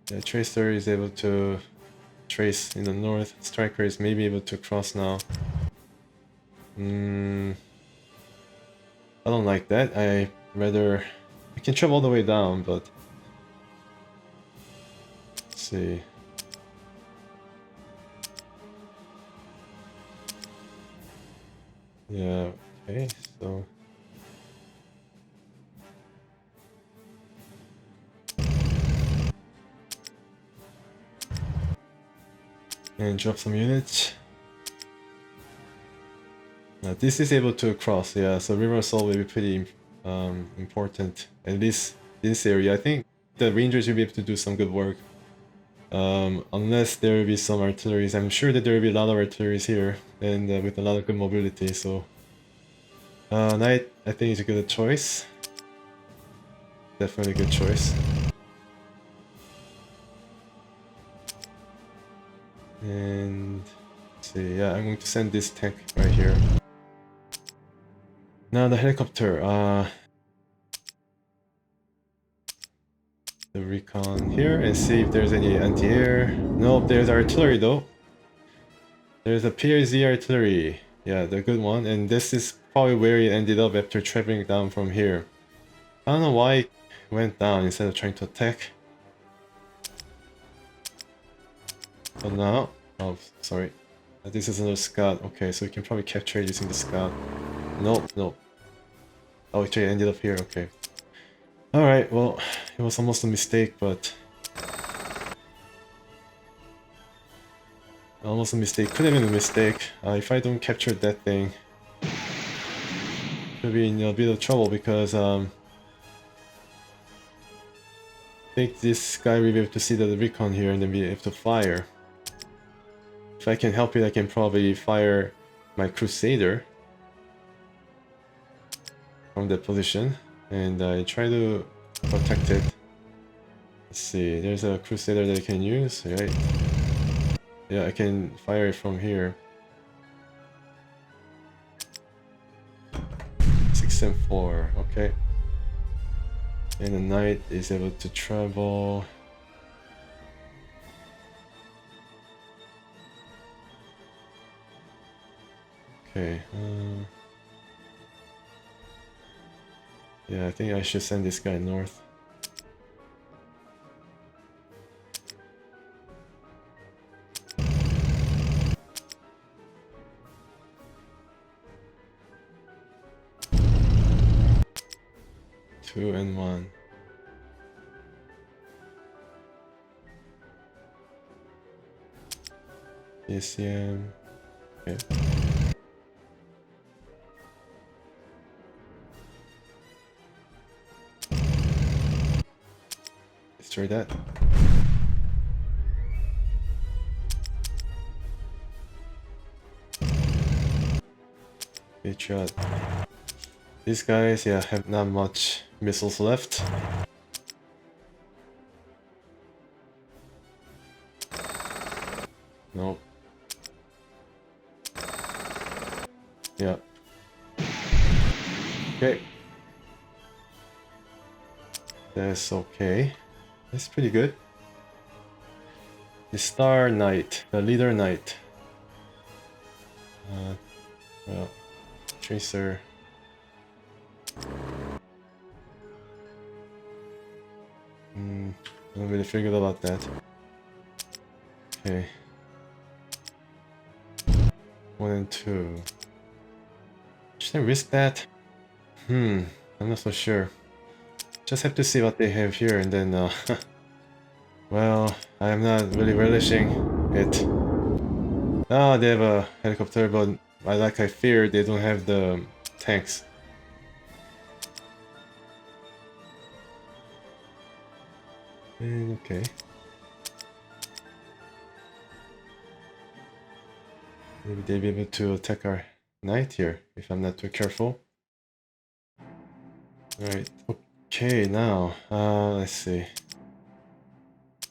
Speaker 1: Yeah, Tracer is able to trace in the north. Striker is maybe able to cross now. I don't like that. I can travel all the way down, but let's see. Yeah, okay, so and drop some units. Now this is able to cross, yeah, so river assault will be pretty important, at least this area. I think the rangers will be able to do some good work. Unless there will be some artilleries. I'm sure that there will be a lot of artilleries here, and with a lot of good mobility, so... Knight, I think is a good choice. Definitely a good choice. And... let's see, yeah, I'm going to send this tank right here. Now the helicopter, the recon here and see if there's any anti-air. Nope, there's artillery though. There's a PRZ artillery. Yeah, the good one. And this is probably where it ended up after traveling down from here. I don't know why it went down instead of trying to attack. But now... oh, sorry. This is another scout. Okay, so we can probably capture it using the scout. Nope, nope. Oh, actually it ended up here, okay. Alright, well, it was almost a mistake, but... Almost a mistake. Could have been a mistake. If I don't capture that thing, could be in a bit of trouble because I think this guy will be able to see the recon here and then be able to fire. If I can help it, I can probably fire my Crusader from that position and I try to protect it. Let's see, there's a Crusader that I can use, right? Yeah, I can fire it from here. 6 and 4, okay. And the knight is able to travel. Okay. Yeah, I think I should send this guy north. Two and one. ACM. Okay. Destroy that. Good shot. These guys, yeah, have not much missiles left. Nope. Yeah. Okay. That's okay. That's pretty good. The Star Knight, the Leader Knight. Well, Tracer. I don't really figured about that. Okay. 1 and 2. Should I risk that? I'm not so sure. Just have to see what they have here and then well, I am not really relishing it. Oh, they have a helicopter, but like I feared, they don't have the tanks. Okay. Maybe they'll be able to attack our knight here, if I'm not too careful. Alright, okay, now, let's see.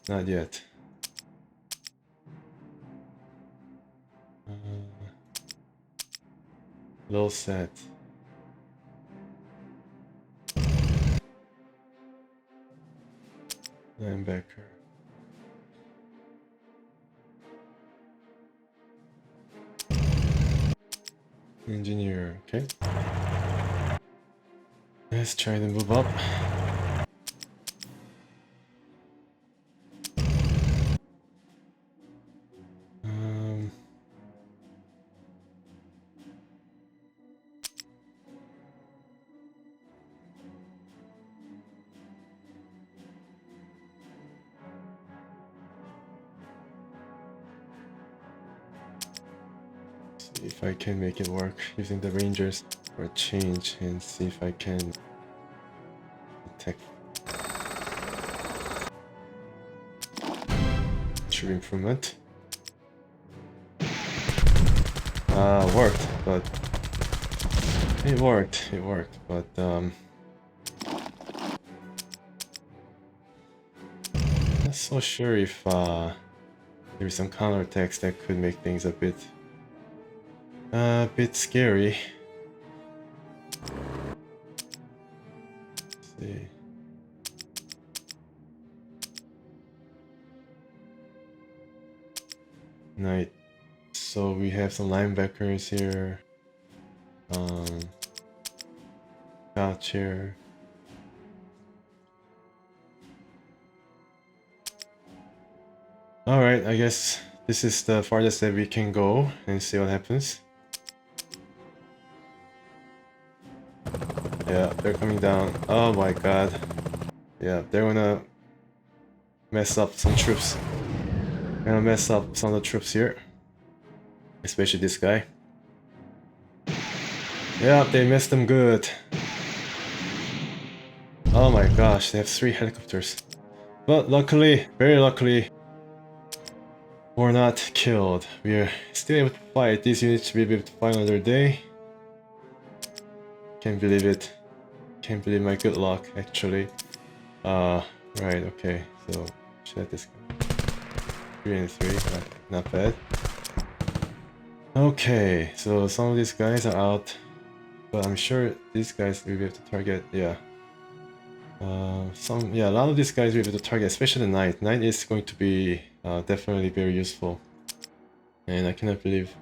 Speaker 1: Not yet. LOSAT. Linebacker. Engineer, okay. Let's try to move up. See if I can make it work using the Rangers for a change and see if I can attack. True improvement. Worked, but it worked, but not so sure if there's some counterattacks that could make things a bit scary. Let's see. Knight. So we have some linebackers here. Couch here. Alright, I guess this is the farthest that we can go and see what happens. Yeah, they're coming down. Oh my god. Yeah, they're gonna mess up some troops. Gonna mess up some of the troops here. Especially this guy. Yeah, they messed them good. Oh my gosh, they have 3 helicopters. But luckily, very luckily, we're not killed. We're still able to fight. These units will be able to fight another day. Can't believe it. Can't believe my good luck, actually. Right, okay. So, check this guy. 3 and 3, not bad. Okay, so some of these guys are out. But I'm sure these guys will be able to target, yeah. A lot of these guys will be able to target, especially the knight. Knight is going to be definitely very useful. And I cannot believe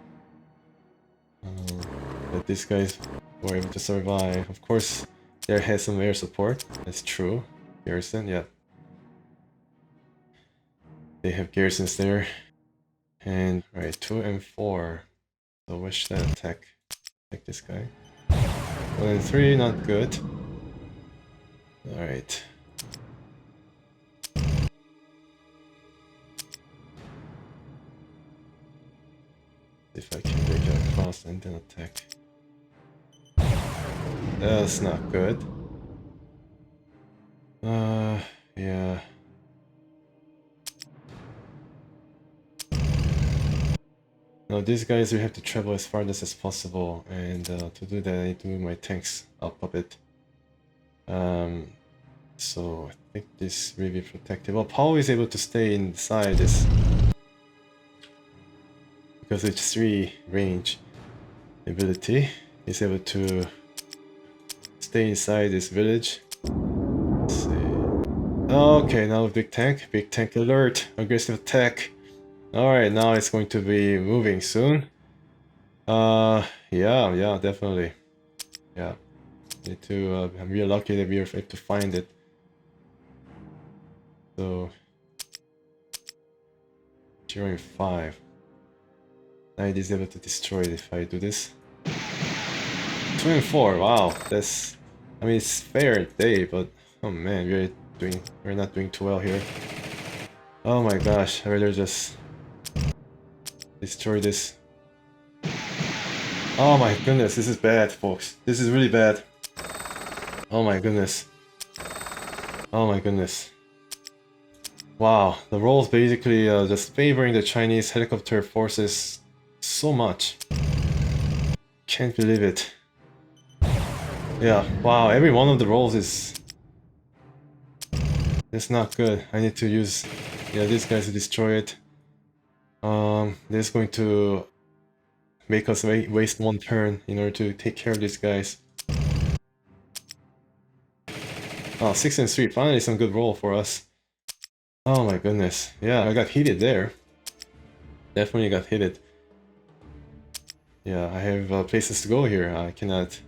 Speaker 1: that these guys were able to survive. Of course, they had some air support. That's true. Garrison, yeah. They have garrisons there. And, right, 2 and 4. So what should I attack? Attack this guy. 1 and 3, not good. Alright. If I can break it across and then attack. That's not good. Yeah. Now these guys will have to travel as far as possible, and to do that I need to move my tanks up a bit. So I think this will be protected. Well, Paul is able to stay inside this because it's 3 range ability. He's able to stay inside this village. Let's see. Okay, now big tank alert, aggressive attack. Alright, now it's going to be moving soon. Yeah, definitely. Yeah. Need to, I'm really lucky that we were able to find it. So 0 and 5. Knight is able to destroy it if I do this. 2 and 4, wow, that's, I mean it's fair day, but oh man, we're not doing too well here. Oh my gosh, I'd rather just destroy this. Oh my goodness, this is bad, folks. This is really bad. Oh my goodness. Oh my goodness. Wow, the rolls basically just favoring the Chinese helicopter forces so much. Can't believe it. Yeah, wow, every one of the rolls is... It's not good. I need to use... Yeah, these guys to destroy it. This is going to make us waste 1 turn in order to take care of these guys. Oh, 6 and 3, finally some good roll for us. Oh my goodness. Yeah, I got heated there. Definitely got heated. Yeah, I have places to go here. I cannot...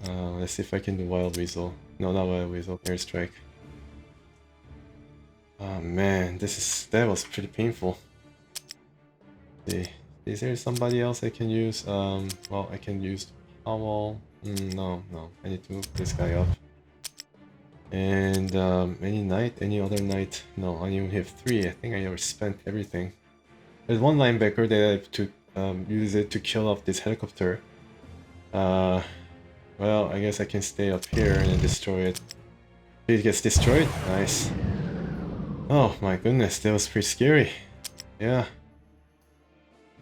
Speaker 1: let's see if I can do Wild Weasel. No, not Wild Weasel. Airstrike. Oh man, that was pretty painful. See, is there somebody else I can use? Well, I can use Powell. No, I need to move this guy up. And any other knight? No, I only have 3. I think I already spent everything. There's 1 linebacker that I have to use it to kill off this helicopter. Well, I guess I can stay up here and destroy it. It gets destroyed? Nice. Oh my goodness, that was pretty scary. Yeah.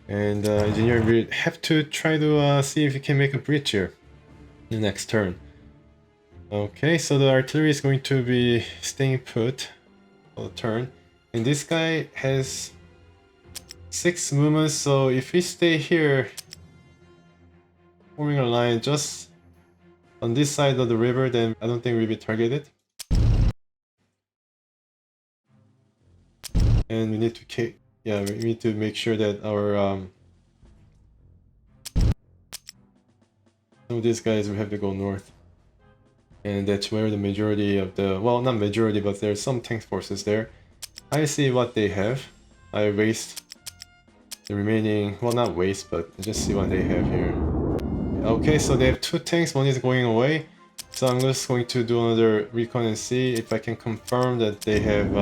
Speaker 1: And engineer will have to try to see if he can make a bridge here the next turn. Okay, so the artillery is going to be staying put for the turn. And this guy has 6 movements, so if we stay here forming a line just on this side of the river, then I don't think we'll be targeted. And we need to make sure that our some of these guys will have to go north. And that's where the majority of the, well, not majority, but there's some tank forces there. I see what they have. I waste the remaining, well, not waste, but just see what they have here. Okay, so they have 2 tanks, one is going away. So I'm just going to do another recon and see if I can confirm that they have...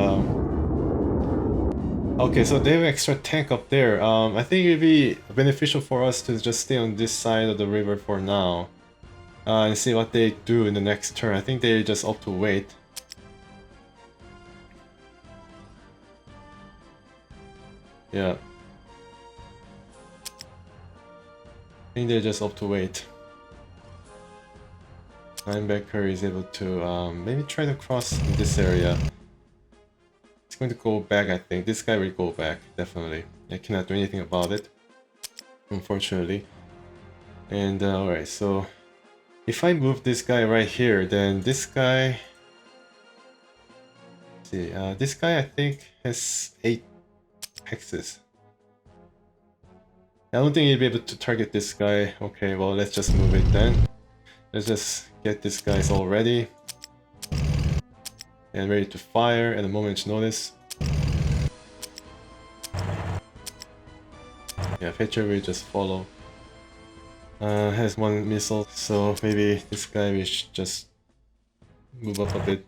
Speaker 1: Okay, so they have extra tank up there. I think it'd be beneficial for us to just stay on this side of the river for now. And see what they do in the next turn. I think they just up to wait. Yeah. I think they're just up to wait. Linebacker is able to maybe try to cross in this area. It's going to go back, I think. This guy will go back, definitely. I cannot do anything about it, unfortunately. And alright, so if I move this guy right here, then this guy... Let's see, this guy I think has 8 hexes. I don't think he'll be able to target this guy. Okay, well, let's just move it then. Let's just get these guys all ready and ready to fire at a moment's notice. Yeah, Fetcher will just follow. Has 1 missile, so maybe this guy will just move up a bit.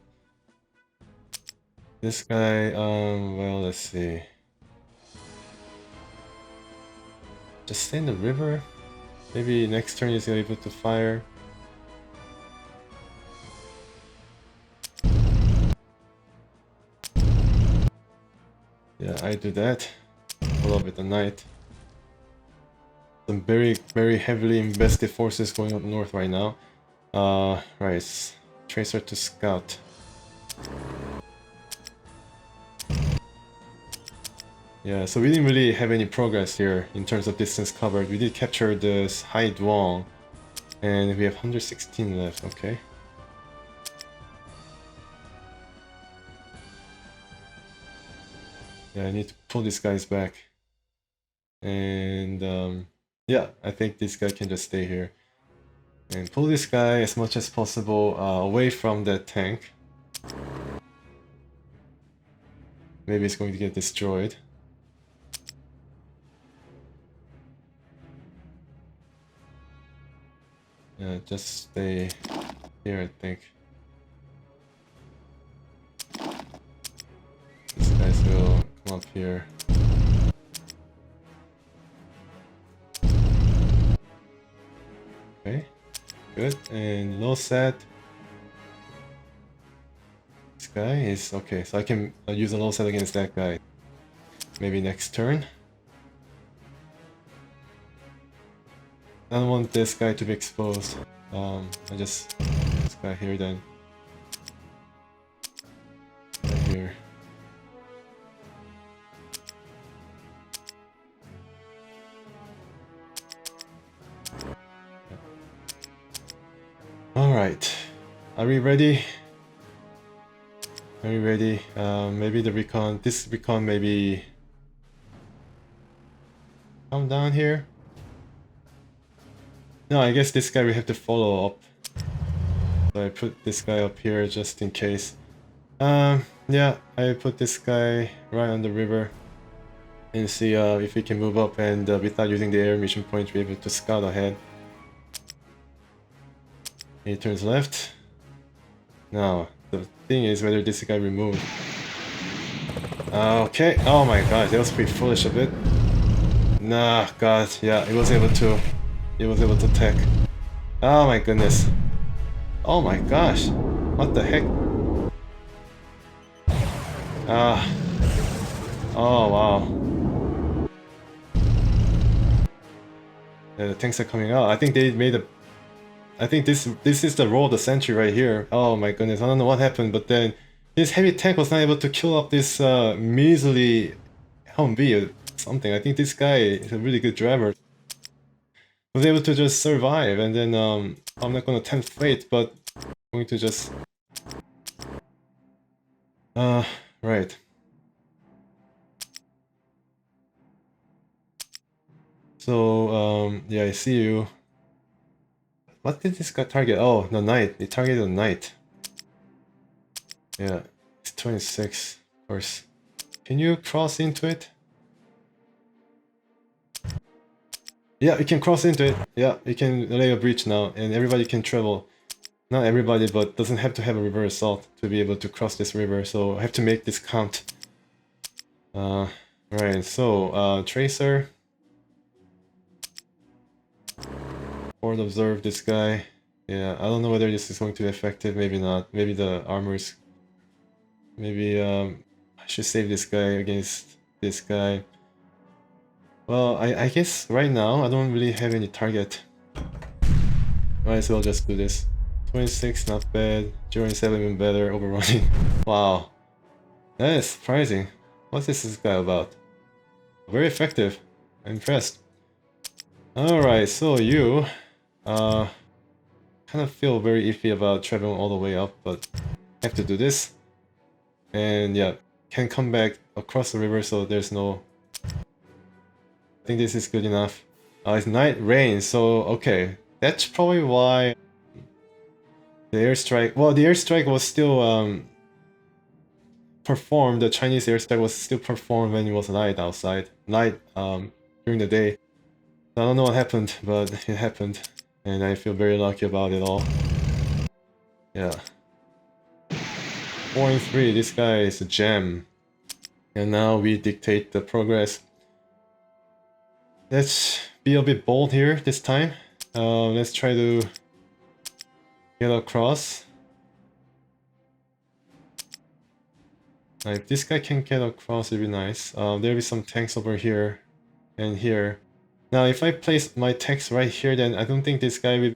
Speaker 1: This guy, well, let's see. Just stay in the river. Maybe next turn he's able to fire. Yeah, I do that. Follow up with the knight. Some very heavily invested forces going up north right now. Right, Tracer to scout. Yeah, so we didn't really have any progress here in terms of distance covered. We did capture this Hai Duong, and we have 116 left, okay. Yeah, I need to pull these guys back. And yeah, I think this guy can just stay here. And pull this guy as much as possible away from that tank. Maybe it's going to get destroyed. Yeah, just stay here, I think. These guys will come up here. Okay, good. And LOSAT. This guy is okay, so I can use a LOSAT against that guy. Maybe next turn. I don't want this guy to be exposed. I just this guy here then. Right here. Alright. Are we ready? Are we ready? Maybe the recon, this recon maybe come down here. No, I guess this guy we have to follow up. So I put this guy up here just in case. Yeah, I put this guy right on the river and see if we can move up and without using the air mission point be able to scout ahead. He turns left. Now, the thing is whether this guy will move. Okay, oh my god, that was pretty foolish of it. Nah, god, yeah, he was able to attack. Oh my goodness. Oh my gosh, what the heck? Oh wow. Yeah, the tanks are coming out. I think they made a... I think this is the roll of the century right here. Oh my goodness, I don't know what happened, but then this heavy tank was not able to kill off this measly Humvee or something. I think this guy is a really good driver. Was able to just survive, and then I'm not gonna tempt fate, but I'm going to just right. So yeah, I see you. What did this guy target? Oh, the knight. He targeted the knight. Yeah, it's 26, of course. Can you cross into it? Yeah, you can cross into it. Yeah, you can lay a breach now, and everybody can travel. not everybody, but doesn't have to have a river assault to be able to cross this river, so I have to make this count. Right, so Tracer. Forward observe this guy. Yeah, I don't know whether this is going to be effective, maybe not. Maybe the armor's... Maybe I should save this guy against this guy. Well, I guess right now I don't really have any target. Might as well just do this. 26, not bad. 0.7 even better, overrunning. Wow. That is surprising. What's this guy about? Very effective. I'm impressed. Alright, so you kind of feel very iffy about traveling all the way up, but have to do this. And yeah, can come back across the river, so there's no... I think this is good enough. It's night rain, so okay. That's probably why the airstrike... Well, the airstrike was still performed. The Chinese airstrike was still performed when it was night outside. Night during the day. I don't know what happened, but it happened. And I feel very lucky about it all. Yeah. 4 and 3, this guy is a gem. And now we dictate the progress. Let's be a bit bold here this time. Let's try to get across. If this guy can get across, it'd be nice. There'll be some tanks over here and here. Now, if I place my tanks right here, then I don't think this guy will...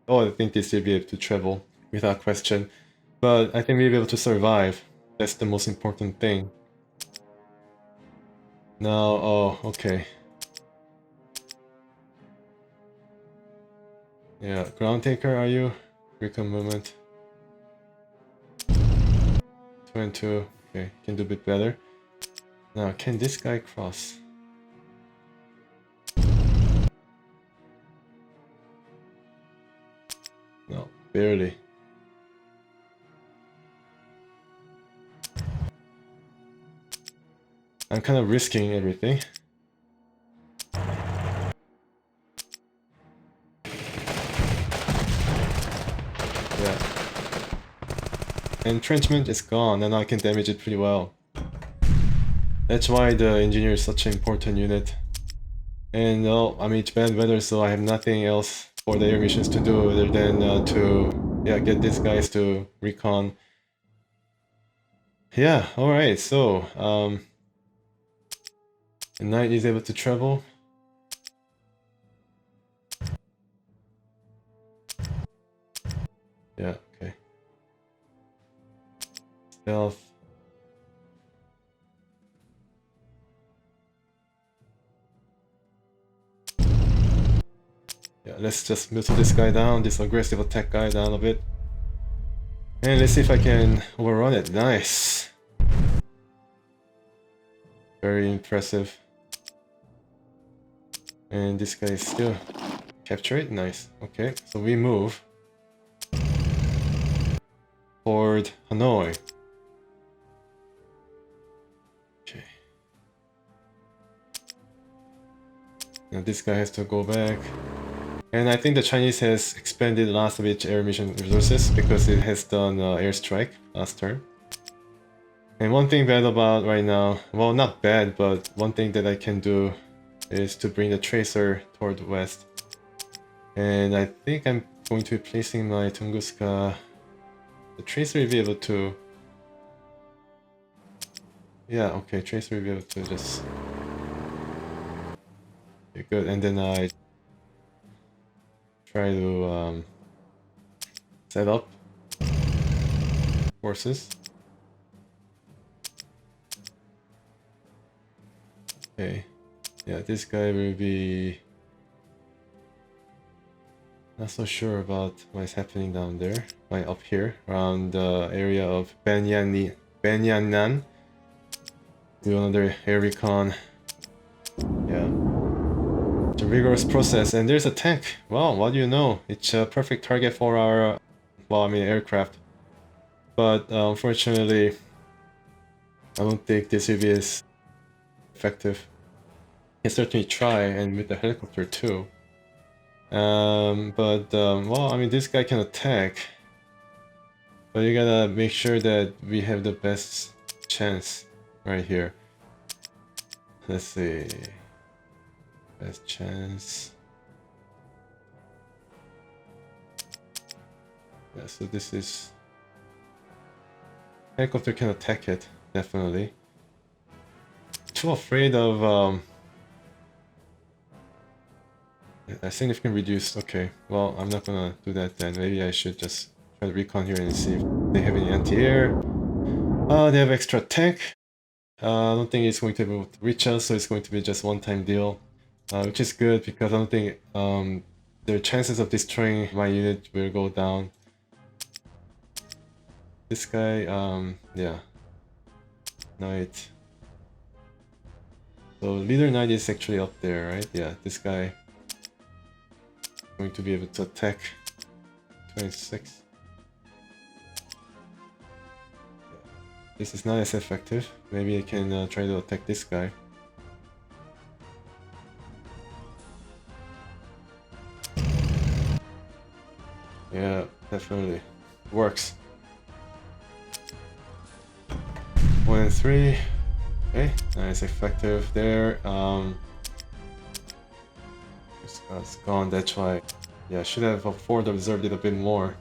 Speaker 1: Oh, I think this will be able to travel without question. But I think we'll be able to survive. That's the most important thing. Now, oh, okay. Yeah, ground taker, are you? Recon movement. 2 and 2. Okay, can do a bit better. Now, can this guy cross? No, barely. I'm kind of risking everything. Yeah. Entrenchment is gone, and I can damage it pretty well. That's why the engineer is such an important unit. And I mean, it's bad weather, so I have nothing else for the air missions to do other than to get these guys to recon. Yeah, alright, so the knight is able to travel. Yeah, okay. Stealth. Yeah, let's just move this guy down, this aggressive attack guy down a bit. And let's see if I can overrun it. Nice. Very impressive. And this guy is still... Capture it? Nice. Okay, so we move toward Hanoi. Okay. Now this guy has to go back. And I think the Chinese has expanded last of its air mission resources because it has done airstrike last turn. And one thing bad about right now, well, not bad, but one thing that I can do is to bring the tracer toward the west. And I think I'm going to be placing my Tunguska. The tracer will be able to... Yeah, okay, tracer will be able to just... Okay, good, and then I try to set up forces. Okay, yeah, this guy will be not so sure about what is happening down there, like up here, around the area of Banyanan. Do another air recon. Yeah. It's a rigorous process, and there's a tank. Wow, what do you know? It's a perfect target for our, well, I mean, aircraft. But unfortunately, I don't think this will be as effective. You can certainly try, and with the helicopter too. Well, I mean, this guy can attack. But you gotta make sure that we have the best chance right here. Let's see. Best chance. Yeah, so this is... Helicopter can attack it, definitely. Too afraid of a significant reduced. Okay, well, I'm not gonna do that then. Maybe I should just try to recon here and see if they have any anti-air. They have extra tank. I don't think it's going to be able to reach us, so it's going to be just one-time deal. Which is good because I don't think their chances of destroying my unit will go down. This guy, yeah. Knight. So leader knight is actually up there, right? Yeah, this guy going to be able to attack 26. This is not as effective. Maybe I can try to attack this guy. Yeah, definitely works. 1 and 3. Okay, nice, effective there. This guy's gone. That's why. Yeah, I should have afforded to observed it a bit more.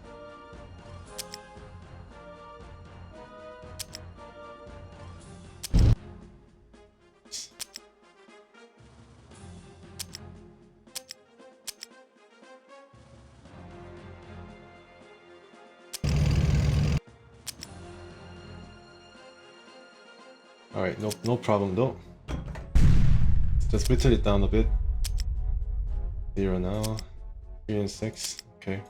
Speaker 1: Alright, no problem though. Just whittle it down a bit. 0 now. 3 and 6. Okay.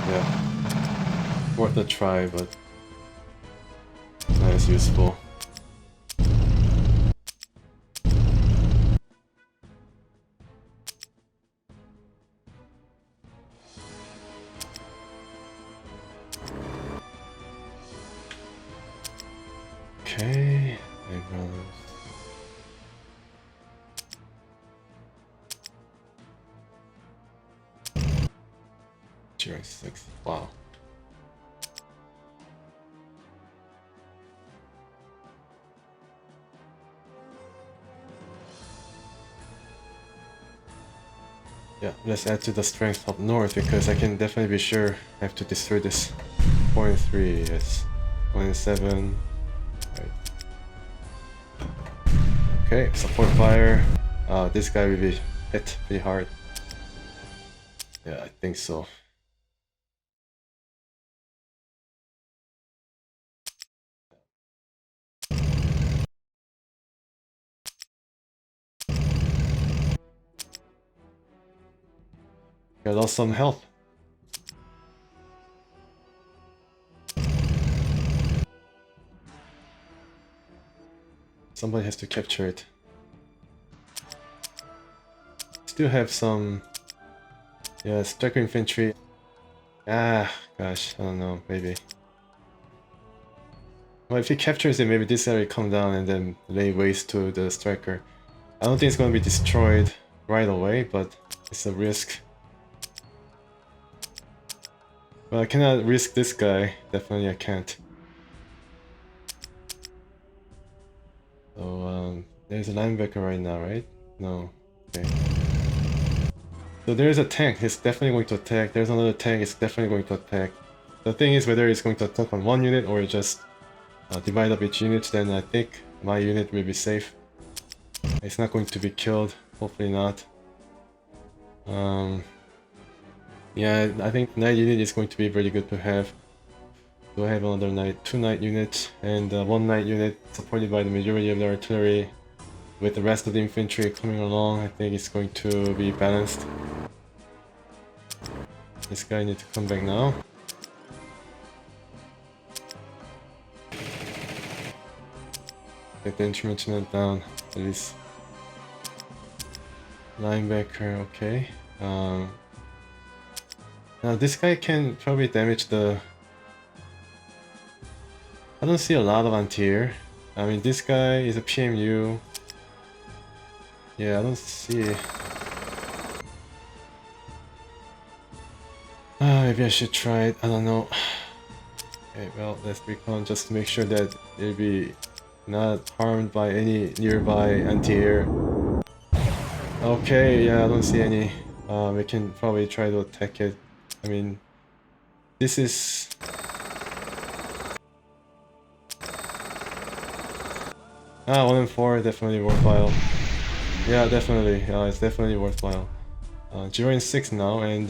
Speaker 1: Yeah. Worth a try, but not as useful. Okay, everyone's... Tier 6, wow. Yeah, let's add to the strength up north because I can definitely be sure I have to destroy this. 4 and 3, yes. 1 and 7. Right. Okay, support fire. This guy will be hit pretty hard. Yeah, I think so. I lost some health. Somebody has to capture it. Still have some... Yeah, striker infantry. Ah, gosh, I don't know, maybe. Well, if he captures it, maybe this guy will come down and then lay waste to the striker. I don't think it's going to be destroyed right away, but it's a risk. Well, I cannot risk this guy. Definitely I can't. So, there's a linebacker right now, right? No. Okay. So there's a tank. It's definitely going to attack. There's another tank. It's definitely going to attack. The thing is whether it's going to attack on one unit or just divide up each unit, then I think my unit will be safe. It's not going to be killed. Hopefully not. Yeah, I think knight unit is going to be very good to have. Do I have another knight? 2 knight units and 1 knight unit supported by the majority of the artillery with the rest of the infantry coming along. I think it's going to be balanced. This guy needs to come back now. Get the instrument down, at least. Linebacker, okay. Now this guy can probably damage the... I don't see a lot of anti-air. I mean, this guy is a PMU. Yeah, I don't see. Maybe I should try it. I don't know. Okay, well, let's recon just to make sure that it'll be not harmed by any nearby anti-air. Okay, yeah, I don't see any. We can probably try to attack it. I mean, this is... Ah, 1 and 4, definitely worthwhile. Yeah, definitely. It's definitely worthwhile. 0 and 6 now, and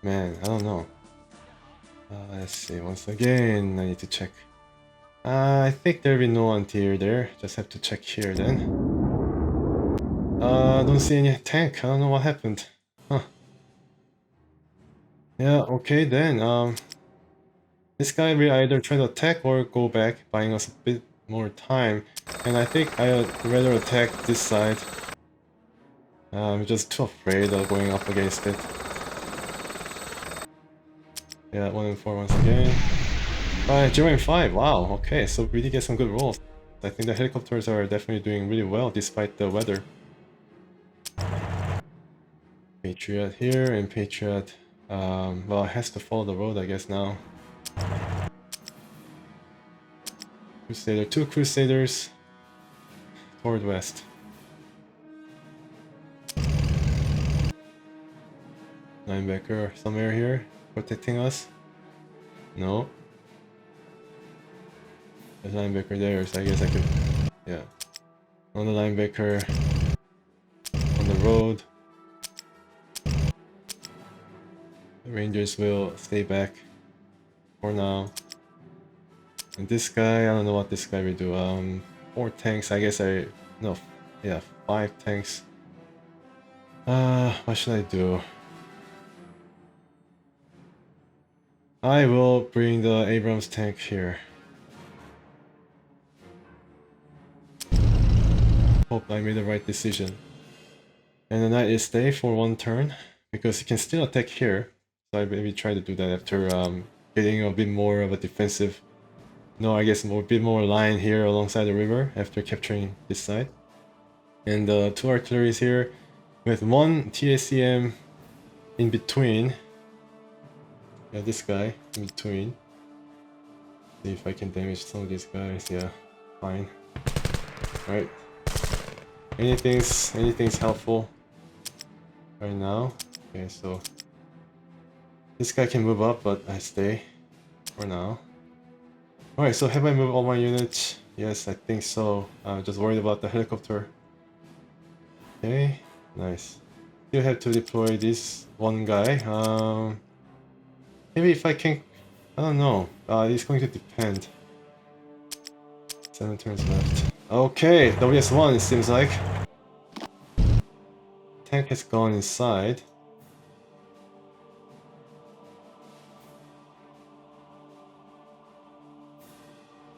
Speaker 1: man, I don't know. Let's see, once again, I need to check. I think there'll be no anti-air there. Just have to check here then. Don't see any tank. I don't know what happened. Huh. Yeah, okay then. This guy will either try to attack or go back, buying us a bit more time. And I think I'd rather attack this side. I'm just too afraid of going up against it. Yeah, 1 and 4 once again. 0 and 5, wow, okay, so we did get some good rolls. I think the helicopters are definitely doing really well despite the weather. Patriot here, and Patriot, well, it has to follow the road, I guess, now. Crusader, 2 Crusaders toward west. Linebacker somewhere here, protecting us. No. There's a linebacker there, so I guess I could... Yeah. On the linebacker. On the road. The Rangers will stay back for now. And this guy, I don't know what this guy will do. 4 tanks, I guess no, yeah, 5 tanks. What should I do? I will bring the Abrams tank here. Hope I made the right decision. And the knight is stay for 1 turn, because he can still attack here. So I maybe try to do that after getting a bit more of a defensive... No, I guess a bit more line here alongside the river after capturing this side. And 2 artilleries here with 1 TACM in between. Yeah, this guy in between. See if I can damage some of these guys. Yeah, fine. Alright. Anything's helpful right now. Okay, so this guy can move up, but I stay for now. Alright, so have I moved all my units? Yes, I think so. I'm just worried about the helicopter. Okay, nice. Still have to deploy this one guy. Maybe if I can... I don't know. It's going to depend. 7 turns left. Okay, WS1 it seems like. Tank has gone inside.